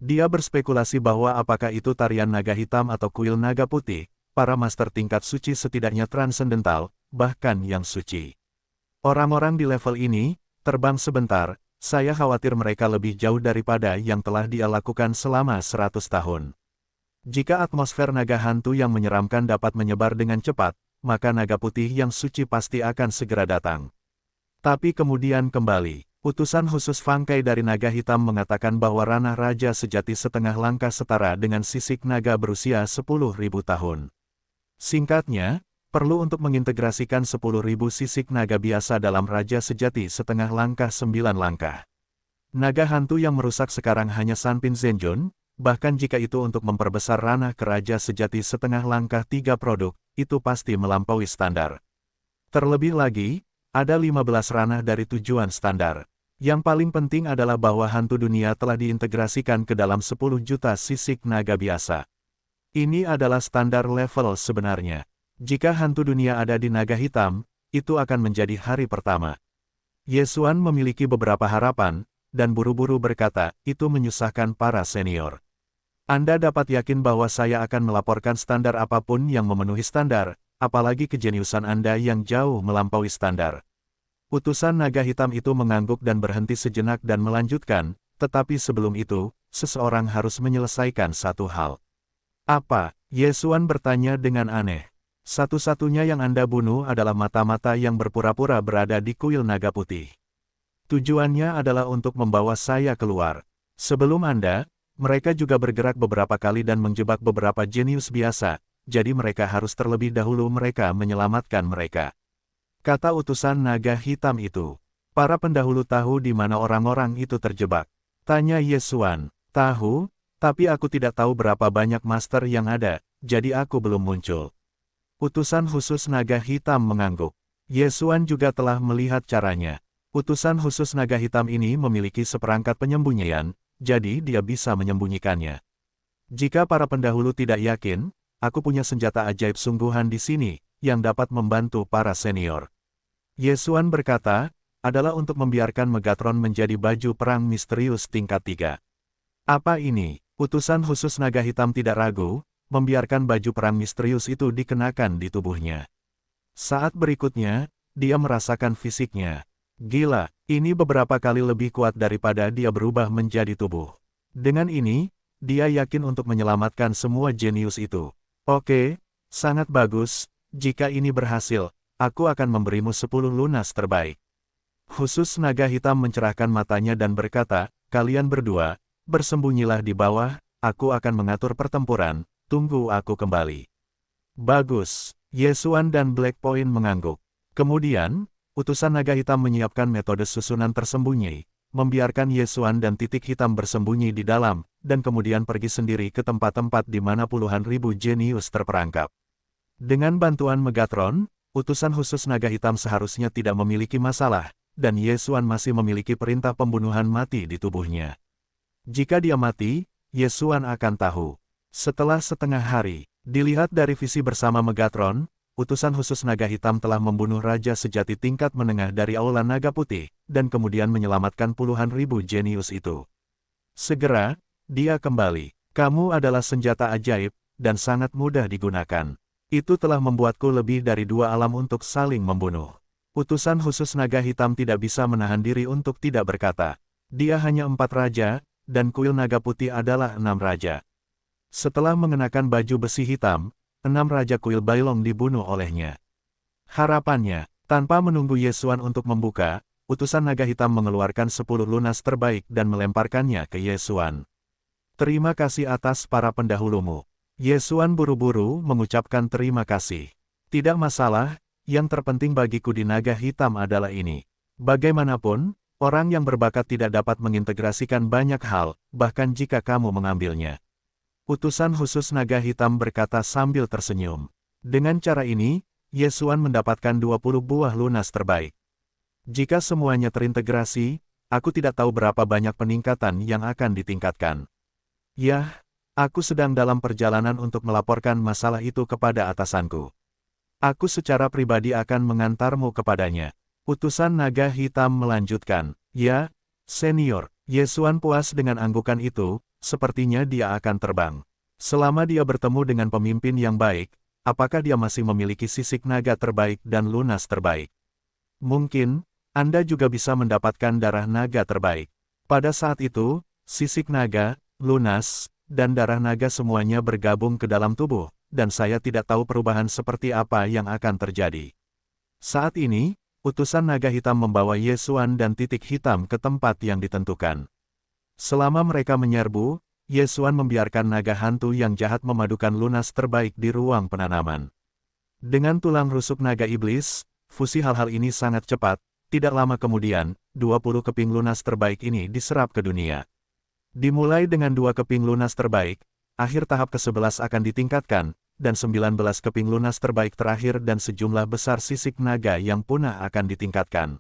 Dia berspekulasi bahwa apakah itu tarian naga hitam atau kuil naga putih, para master tingkat suci setidaknya transendental, bahkan yang suci. Orang-orang di level ini, terbang sebentar, saya khawatir mereka lebih jauh daripada yang telah dia lakukan selama 100 tahun. Jika atmosfer naga hantu yang menyeramkan dapat menyebar dengan cepat, maka naga putih yang suci pasti akan segera datang. Tapi kemudian kembali, utusan khusus Fangkai dari naga hitam mengatakan bahwa ranah raja sejati setengah langkah setara dengan sisik naga berusia 10.000 tahun. Singkatnya, perlu untuk mengintegrasikan 10.000 sisik naga biasa dalam raja sejati setengah langkah 9 langkah. Naga hantu yang merusak sekarang hanya Sanpin Zenjun, bahkan jika itu untuk memperbesar ranah ke raja sejati setengah langkah 3 produk, itu pasti melampaui standar. Terlebih lagi, ada 15 ranah dari tujuan standar. Yang paling penting adalah bahwa hantu dunia telah diintegrasikan ke dalam 10 juta sisik naga biasa. Ini adalah standar level sebenarnya. Jika hantu dunia ada di naga hitam, itu akan menjadi hari pertama. Yesuan memiliki beberapa harapan, dan buru-buru berkata, itu menyusahkan para senior. Anda dapat yakin bahwa saya akan melaporkan standar apapun yang memenuhi standar, apalagi kejeniusan Anda yang jauh melampaui standar. Utusan naga hitam itu mengangguk dan berhenti sejenak dan melanjutkan, tetapi sebelum itu, seseorang harus menyelesaikan satu hal. Apa? Yesuan bertanya dengan aneh. Satu-satunya yang Anda bunuh adalah mata-mata yang berpura-pura berada di kuil naga putih. Tujuannya adalah untuk membawa saya keluar. Sebelum Anda, mereka juga bergerak beberapa kali dan menjebak beberapa jenius biasa, jadi mereka harus terlebih dahulu mereka menyelamatkan mereka. Kata utusan naga hitam itu. Para pendahulu tahu di mana orang-orang itu terjebak. Tanya Yesuan. Tahu, tapi aku tidak tahu berapa banyak master yang ada, jadi aku belum muncul. Utusan khusus naga hitam mengangguk. Yesuan juga telah melihat caranya. Utusan khusus naga hitam ini memiliki seperangkat penyembunyian, jadi dia bisa menyembunyikannya. Jika para pendahulu tidak yakin, aku punya senjata ajaib sungguhan di sini, yang dapat membantu para senior. Yesuan berkata, adalah untuk membiarkan Megatron menjadi baju perang misterius tingkat 3. Apa ini? Utusan khusus naga hitam tidak ragu, membiarkan baju perang misterius itu dikenakan di tubuhnya. Saat berikutnya, dia merasakan fisiknya. Gila, ini beberapa kali lebih kuat daripada dia berubah menjadi tubuh. Dengan ini, dia yakin untuk menyelamatkan semua jenius itu. Oke, sangat bagus, jika ini berhasil, aku akan memberimu 10 lunas terbaik. Khusus naga hitam mencerahkan matanya dan berkata, kalian berdua, bersembunyilah di bawah, aku akan mengatur pertempuran, tunggu aku kembali. Bagus, Yesuan dan Black Point mengangguk. Kemudian, utusan naga hitam menyiapkan metode susunan tersembunyi, membiarkan Yesuan dan titik hitam bersembunyi di dalam, dan kemudian pergi sendiri ke tempat-tempat di mana puluhan ribu jenius terperangkap. Dengan bantuan Megatron, utusan khusus naga hitam seharusnya tidak memiliki masalah, dan Ye Xuan masih memiliki perintah pembunuhan mati di tubuhnya. Jika dia mati, Ye Xuan akan tahu. Setelah setengah hari, dilihat dari visi bersama Megatron, utusan khusus naga hitam telah membunuh Raja Sejati tingkat menengah dari Aula Naga Putih, dan kemudian menyelamatkan puluhan ribu jenius itu. Segera, dia kembali. Kamu adalah senjata ajaib, dan sangat mudah digunakan. Itu telah membuatku lebih dari dua alam untuk saling membunuh. Utusan khusus naga hitam tidak bisa menahan diri untuk tidak berkata. Dia hanya 4 raja, dan kuil naga putih adalah 6 raja. Setelah mengenakan baju besi hitam, 6 raja kuil Bailong dibunuh olehnya. Harapannya, tanpa menunggu Ye Xuan untuk membuka, utusan naga hitam mengeluarkan 10 lunas terbaik dan melemparkannya ke Ye Xuan. Terima kasih atas para pendahulumu. Ye Xuan buru-buru mengucapkan terima kasih. Tidak masalah, yang terpenting bagiku di naga hitam adalah ini. Bagaimanapun, orang yang berbakat tidak dapat mengintegrasikan banyak hal, bahkan jika kamu mengambilnya. Utusan khusus naga hitam berkata sambil tersenyum. Dengan cara ini, Ye Xuan mendapatkan 20 buah lunas terbaik. Jika semuanya terintegrasi, aku tidak tahu berapa banyak peningkatan yang akan ditingkatkan. Yah, aku sedang dalam perjalanan untuk melaporkan masalah itu kepada atasanku. Aku secara pribadi akan mengantarmu kepadanya. Utusan naga hitam melanjutkan. Ya, senior. Ye Xuan puas dengan anggukan itu, sepertinya dia akan terbang. Selama dia bertemu dengan pemimpin yang baik, apakah dia masih memiliki sisik naga terbaik dan lunas terbaik? Mungkin, Anda juga bisa mendapatkan darah naga terbaik. Pada saat itu, sisik naga, lunas, dan darah naga semuanya bergabung ke dalam tubuh, dan saya tidak tahu perubahan seperti apa yang akan terjadi. Saat ini, utusan naga hitam membawa Ye Xuan dan titik hitam ke tempat yang ditentukan. Selama mereka menyerbu, Ye Xuan membiarkan naga hantu yang jahat memadukan lunas terbaik di ruang penanaman. Dengan tulang rusuk naga iblis, fusi hal-hal ini sangat cepat, tidak lama kemudian, 20 keping lunas terbaik ini diserap ke dunia. Dimulai dengan 2 keping lunas terbaik, akhir tahap ke-11 akan ditingkatkan, dan 19 keping lunas terbaik terakhir dan sejumlah besar sisik naga yang punah akan ditingkatkan.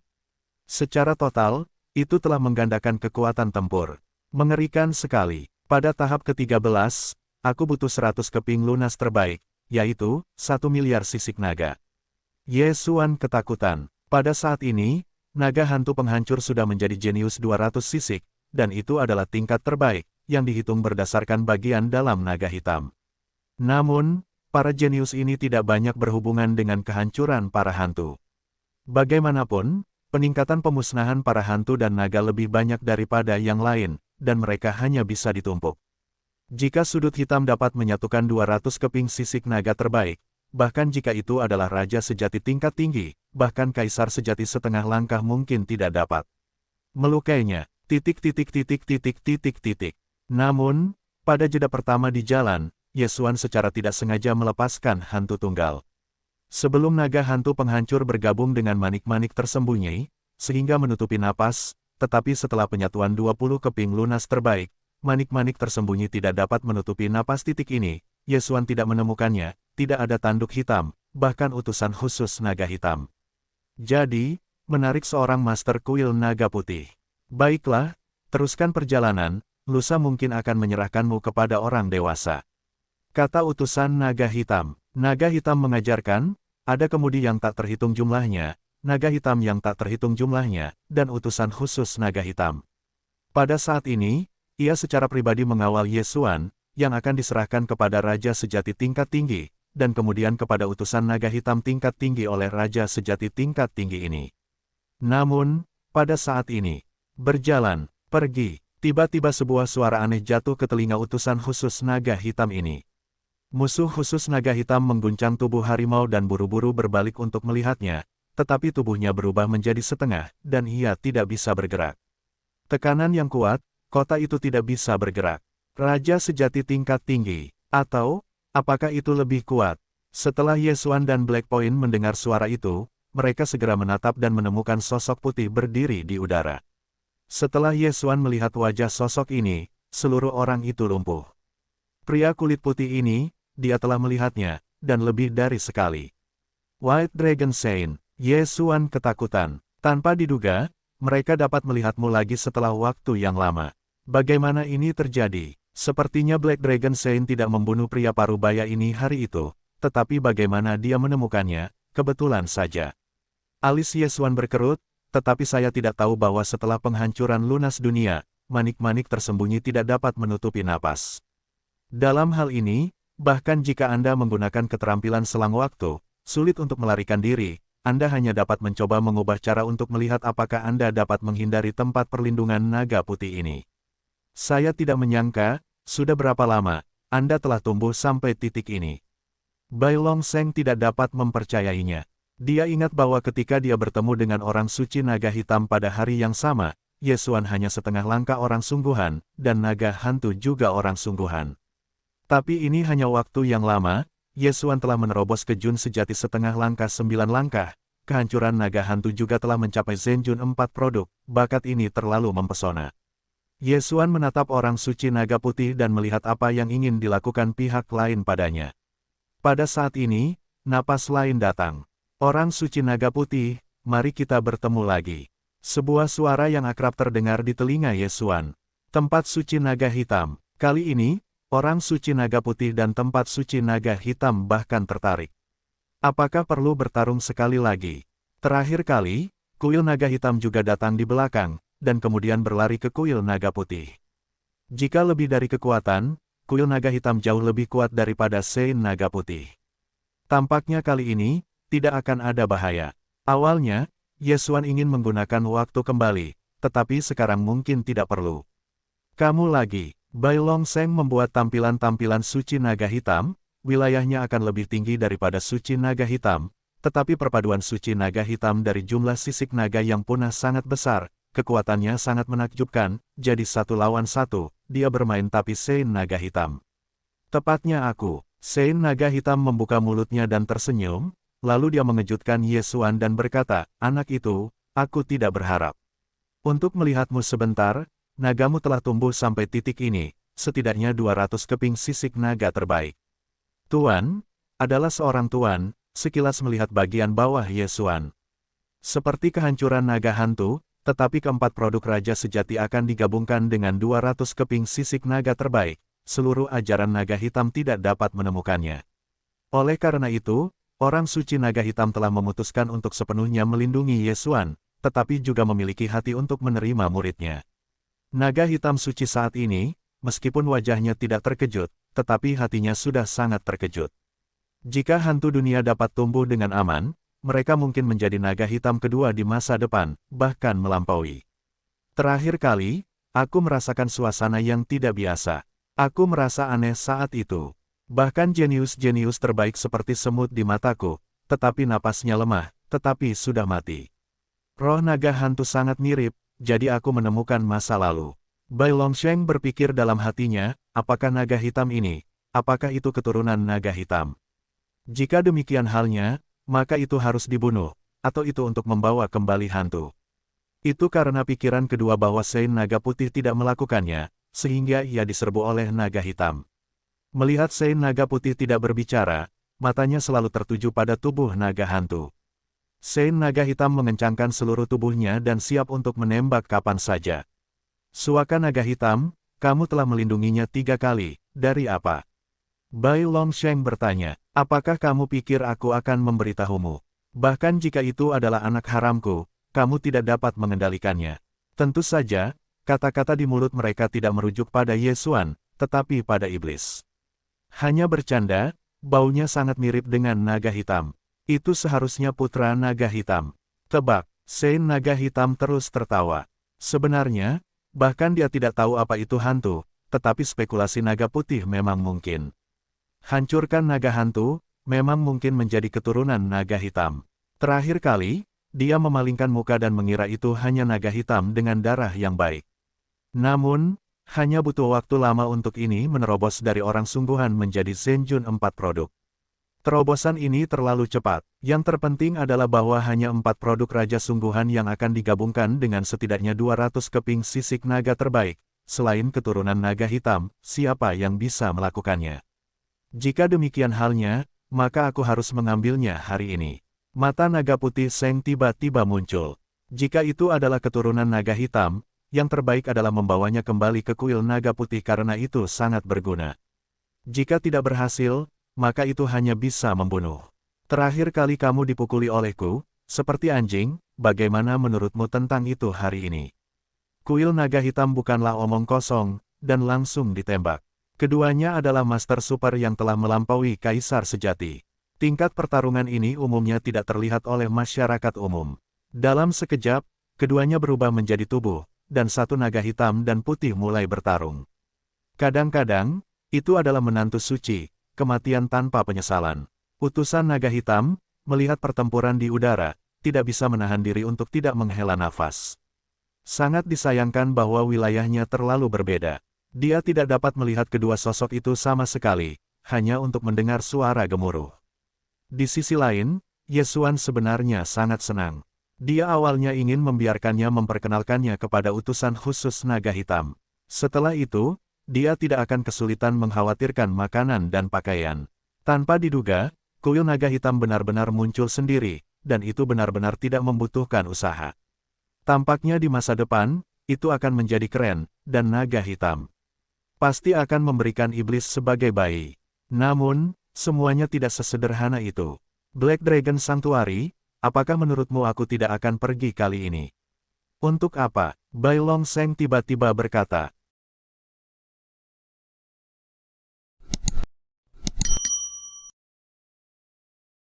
Secara total, itu telah menggandakan kekuatan tempur. Mengerikan sekali. Pada tahap ke-13, aku butuh 100 keping lunas terbaik, yaitu 1 miliar sisik naga. Ye Xuan ketakutan. Pada saat ini, naga hantu penghancur sudah menjadi jenius 200 sisik, dan itu adalah tingkat terbaik, yang dihitung berdasarkan bagian dalam naga hitam. Namun, para jenius ini tidak banyak berhubungan dengan kehancuran para hantu. Bagaimanapun, peningkatan pemusnahan para hantu dan naga lebih banyak daripada yang lain, dan mereka hanya bisa ditumpuk. Jika sudut hitam dapat menyatukan 200 keping sisik naga terbaik, bahkan jika itu adalah raja sejati tingkat tinggi, bahkan kaisar sejati setengah langkah mungkin tidak dapat melukainya. Namun, pada jeda pertama di jalan, Ye Xuan secara tidak sengaja melepaskan hantu tunggal. Sebelum naga hantu penghancur bergabung dengan manik-manik tersembunyi, sehingga menutupi napas, tetapi setelah penyatuan 20 keping lunas terbaik, manik-manik tersembunyi tidak dapat menutupi napas titik ini, Ye Xuan tidak menemukannya, tidak ada tanduk hitam, bahkan utusan khusus naga hitam. Jadi, menarik seorang master kuil naga putih. Baiklah, teruskan perjalanan, lusa mungkin akan menyerahkanmu kepada orang dewasa. Kata utusan naga hitam. Naga hitam mengajarkan, ada kemudi yang tak terhitung jumlahnya, naga hitam yang tak terhitung jumlahnya, dan utusan khusus naga hitam. Pada saat ini, ia secara pribadi mengawal Ye Xuan, yang akan diserahkan kepada Raja Sejati tingkat tinggi, dan kemudian kepada utusan naga hitam tingkat tinggi oleh Raja Sejati tingkat tinggi ini. Namun, pada saat ini, berjalan, pergi, tiba-tiba sebuah suara aneh jatuh ke telinga utusan khusus naga hitam ini. Musuh khusus naga hitam mengguncang tubuh harimau dan buru-buru berbalik untuk melihatnya, tetapi tubuhnya berubah menjadi setengah, dan ia tidak bisa bergerak. Tekanan yang kuat, kota itu tidak bisa bergerak. Raja sejati tingkat tinggi, atau, apakah itu lebih kuat? Setelah Ye Xuan dan Black Point mendengar suara itu, mereka segera menatap dan menemukan sosok putih berdiri di udara. Setelah Ye Xuan melihat wajah sosok ini, seluruh orang itu lumpuh. Pria kulit putih ini, dia telah melihatnya, dan lebih dari sekali. White Dragon Saint, Ye Xuan ketakutan. Tanpa diduga, mereka dapat melihatmu lagi setelah waktu yang lama. Bagaimana ini terjadi? Sepertinya Black Dragon Saint tidak membunuh pria parubaya ini hari itu, tetapi bagaimana dia menemukannya, kebetulan saja. Alis Ye Xuan berkerut, tetapi saya tidak tahu bahwa setelah penghancuran lunas dunia, manik-manik tersembunyi tidak dapat menutupi napas. Dalam hal ini, bahkan jika Anda menggunakan keterampilan selang waktu, sulit untuk melarikan diri, Anda hanya dapat mencoba mengubah cara untuk melihat apakah Anda dapat menghindari tempat perlindungan naga putih ini. Saya tidak menyangka, sudah berapa lama, Anda telah tumbuh sampai titik ini. Bai Longseng tidak dapat mempercayainya. Dia ingat bahwa ketika dia bertemu dengan orang suci naga hitam pada hari yang sama, Ye Xuan hanya setengah langkah orang sungguhan, dan naga hantu juga orang sungguhan. Tapi ini hanya waktu yang lama, Ye Xuan telah menerobos ke Jun sejati setengah langkah 9 langkah, kehancuran naga hantu juga telah mencapai Zenjun 4 produk, bakat ini terlalu mempesona. Ye Xuan menatap orang suci naga putih dan melihat apa yang ingin dilakukan pihak lain padanya. Pada saat ini, napas lain datang. Orang suci naga putih, mari kita bertemu lagi. Sebuah suara yang akrab terdengar di telinga Ye Xuan. Tempat suci naga hitam. Kali ini, orang suci naga putih dan tempat suci naga hitam bahkan tertarik. Apakah perlu bertarung sekali lagi? Terakhir kali, kuil naga hitam juga datang di belakang, dan kemudian berlari ke kuil naga putih. Jika lebih dari kekuatan, kuil naga hitam jauh lebih kuat daripada Saint naga putih. Tampaknya kali ini, tidak akan ada bahaya. Awalnya, Ye Xuan ingin menggunakan waktu kembali, tetapi sekarang mungkin tidak perlu. Kamu lagi. Bai Longseng membuat tampilan-tampilan suci naga hitam, wilayahnya akan lebih tinggi daripada suci naga hitam, tetapi perpaduan suci naga hitam dari jumlah sisik naga yang punah sangat besar, kekuatannya sangat menakjubkan, jadi 1 lawan 1, dia bermain tapi Saint naga hitam. Tepatnya aku. Saint naga hitam membuka mulutnya dan tersenyum, lalu dia mengejutkan Ye Xuan dan berkata, anak itu, aku tidak berharap untuk melihatmu sebentar, nagamu telah tumbuh sampai titik ini, setidaknya 200 keping sisik naga terbaik. Tuan, adalah seorang tuan, sekilas melihat bagian bawah Ye Xuan. Seperti kehancuran naga hantu, tetapi keempat produk raja sejati akan digabungkan dengan 200 keping sisik naga terbaik, seluruh ajaran naga hitam tidak dapat menemukannya. Oleh karena itu, orang suci naga hitam telah memutuskan untuk sepenuhnya melindungi Ye Xuan, tetapi juga memiliki hati untuk menerima muridnya. Naga hitam suci saat ini, meskipun wajahnya tidak terkejut, tetapi hatinya sudah sangat terkejut. Jika hantu dunia dapat tumbuh dengan aman, mereka mungkin menjadi naga hitam kedua di masa depan, bahkan melampaui. Terakhir kali, aku merasakan suasana yang tidak biasa. Aku merasa aneh saat itu. Bahkan jenius-jenius terbaik seperti semut di mataku, tetapi napasnya lemah, tetapi sudah mati. Roh naga hantu sangat mirip, jadi aku menemukan masa lalu. Bai Longsheng berpikir dalam hatinya, apakah naga hitam ini, apakah itu keturunan naga hitam? Jika demikian halnya, maka itu harus dibunuh, atau itu untuk membawa kembali hantu. Itu karena pikiran kedua bahwa Saint naga putih tidak melakukannya, sehingga ia diserbu oleh naga hitam. Melihat Saint naga putih tidak berbicara, matanya selalu tertuju pada tubuh naga hantu. Saint naga hitam mengencangkan seluruh tubuhnya dan siap untuk menembak kapan saja. Suaka naga hitam, kamu telah melindunginya 3 kali, dari apa? Bai Longsheng bertanya, apakah kamu pikir aku akan memberitahumu? Bahkan jika itu adalah anak haramku, kamu tidak dapat mengendalikannya. Tentu saja, kata-kata di mulut mereka tidak merujuk pada Ye Xuan, tetapi pada iblis. Hanya bercanda, baunya sangat mirip dengan naga hitam. Itu seharusnya putra naga hitam. Tebak, Saint naga hitam terus tertawa. Sebenarnya, bahkan dia tidak tahu apa itu hantu, tetapi spekulasi naga putih memang mungkin. Hancurkan naga hantu, memang mungkin menjadi keturunan naga hitam. Terakhir kali, dia memalingkan muka dan mengira itu hanya naga hitam dengan darah yang baik. Namun, hanya butuh waktu lama untuk ini menerobos dari orang sungguhan menjadi Zenjun 4 produk. Terobosan ini terlalu cepat. Yang terpenting adalah bahwa hanya 4 produk raja sungguhan yang akan digabungkan dengan setidaknya 200 keping sisik naga terbaik. Selain keturunan naga hitam, siapa yang bisa melakukannya? Jika demikian halnya, maka aku harus mengambilnya hari ini. Mata naga putih Seng tiba-tiba muncul. Jika itu adalah keturunan naga hitam, yang terbaik adalah membawanya kembali ke kuil naga putih karena itu sangat berguna. Jika tidak berhasil, maka itu hanya bisa membunuh. Terakhir kali kamu dipukuli olehku, seperti anjing, bagaimana menurutmu tentang itu hari ini? Kuil naga hitam bukanlah omong kosong, dan langsung ditembak. Keduanya adalah master super yang telah melampaui kaisar sejati. Tingkat pertarungan ini umumnya tidak terlihat oleh masyarakat umum. Dalam sekejap, keduanya berubah menjadi tubuh, dan satu naga hitam dan putih mulai bertarung. Kadang-kadang, itu adalah menantu suci, kematian tanpa penyesalan. Utusan naga hitam, melihat pertempuran di udara, tidak bisa menahan diri untuk tidak menghela nafas. Sangat disayangkan bahwa wilayahnya terlalu berbeda. Dia tidak dapat melihat kedua sosok itu sama sekali, hanya untuk mendengar suara gemuruh. Di sisi lain, Yesuan sebenarnya sangat senang. Dia awalnya ingin membiarkannya memperkenalkannya kepada utusan khusus naga hitam. Setelah itu, dia tidak akan kesulitan mengkhawatirkan makanan dan pakaian. Tanpa diduga, kuil naga hitam benar-benar muncul sendiri, dan itu benar-benar tidak membutuhkan usaha. Tampaknya di masa depan, itu akan menjadi keren, dan naga hitam pasti akan memberikan iblis sebagai bayi. Namun, semuanya tidak sesederhana itu. Black Dragon Sanctuary, apakah menurutmu aku tidak akan pergi kali ini? Untuk apa? Bai Long Seng tiba-tiba berkata,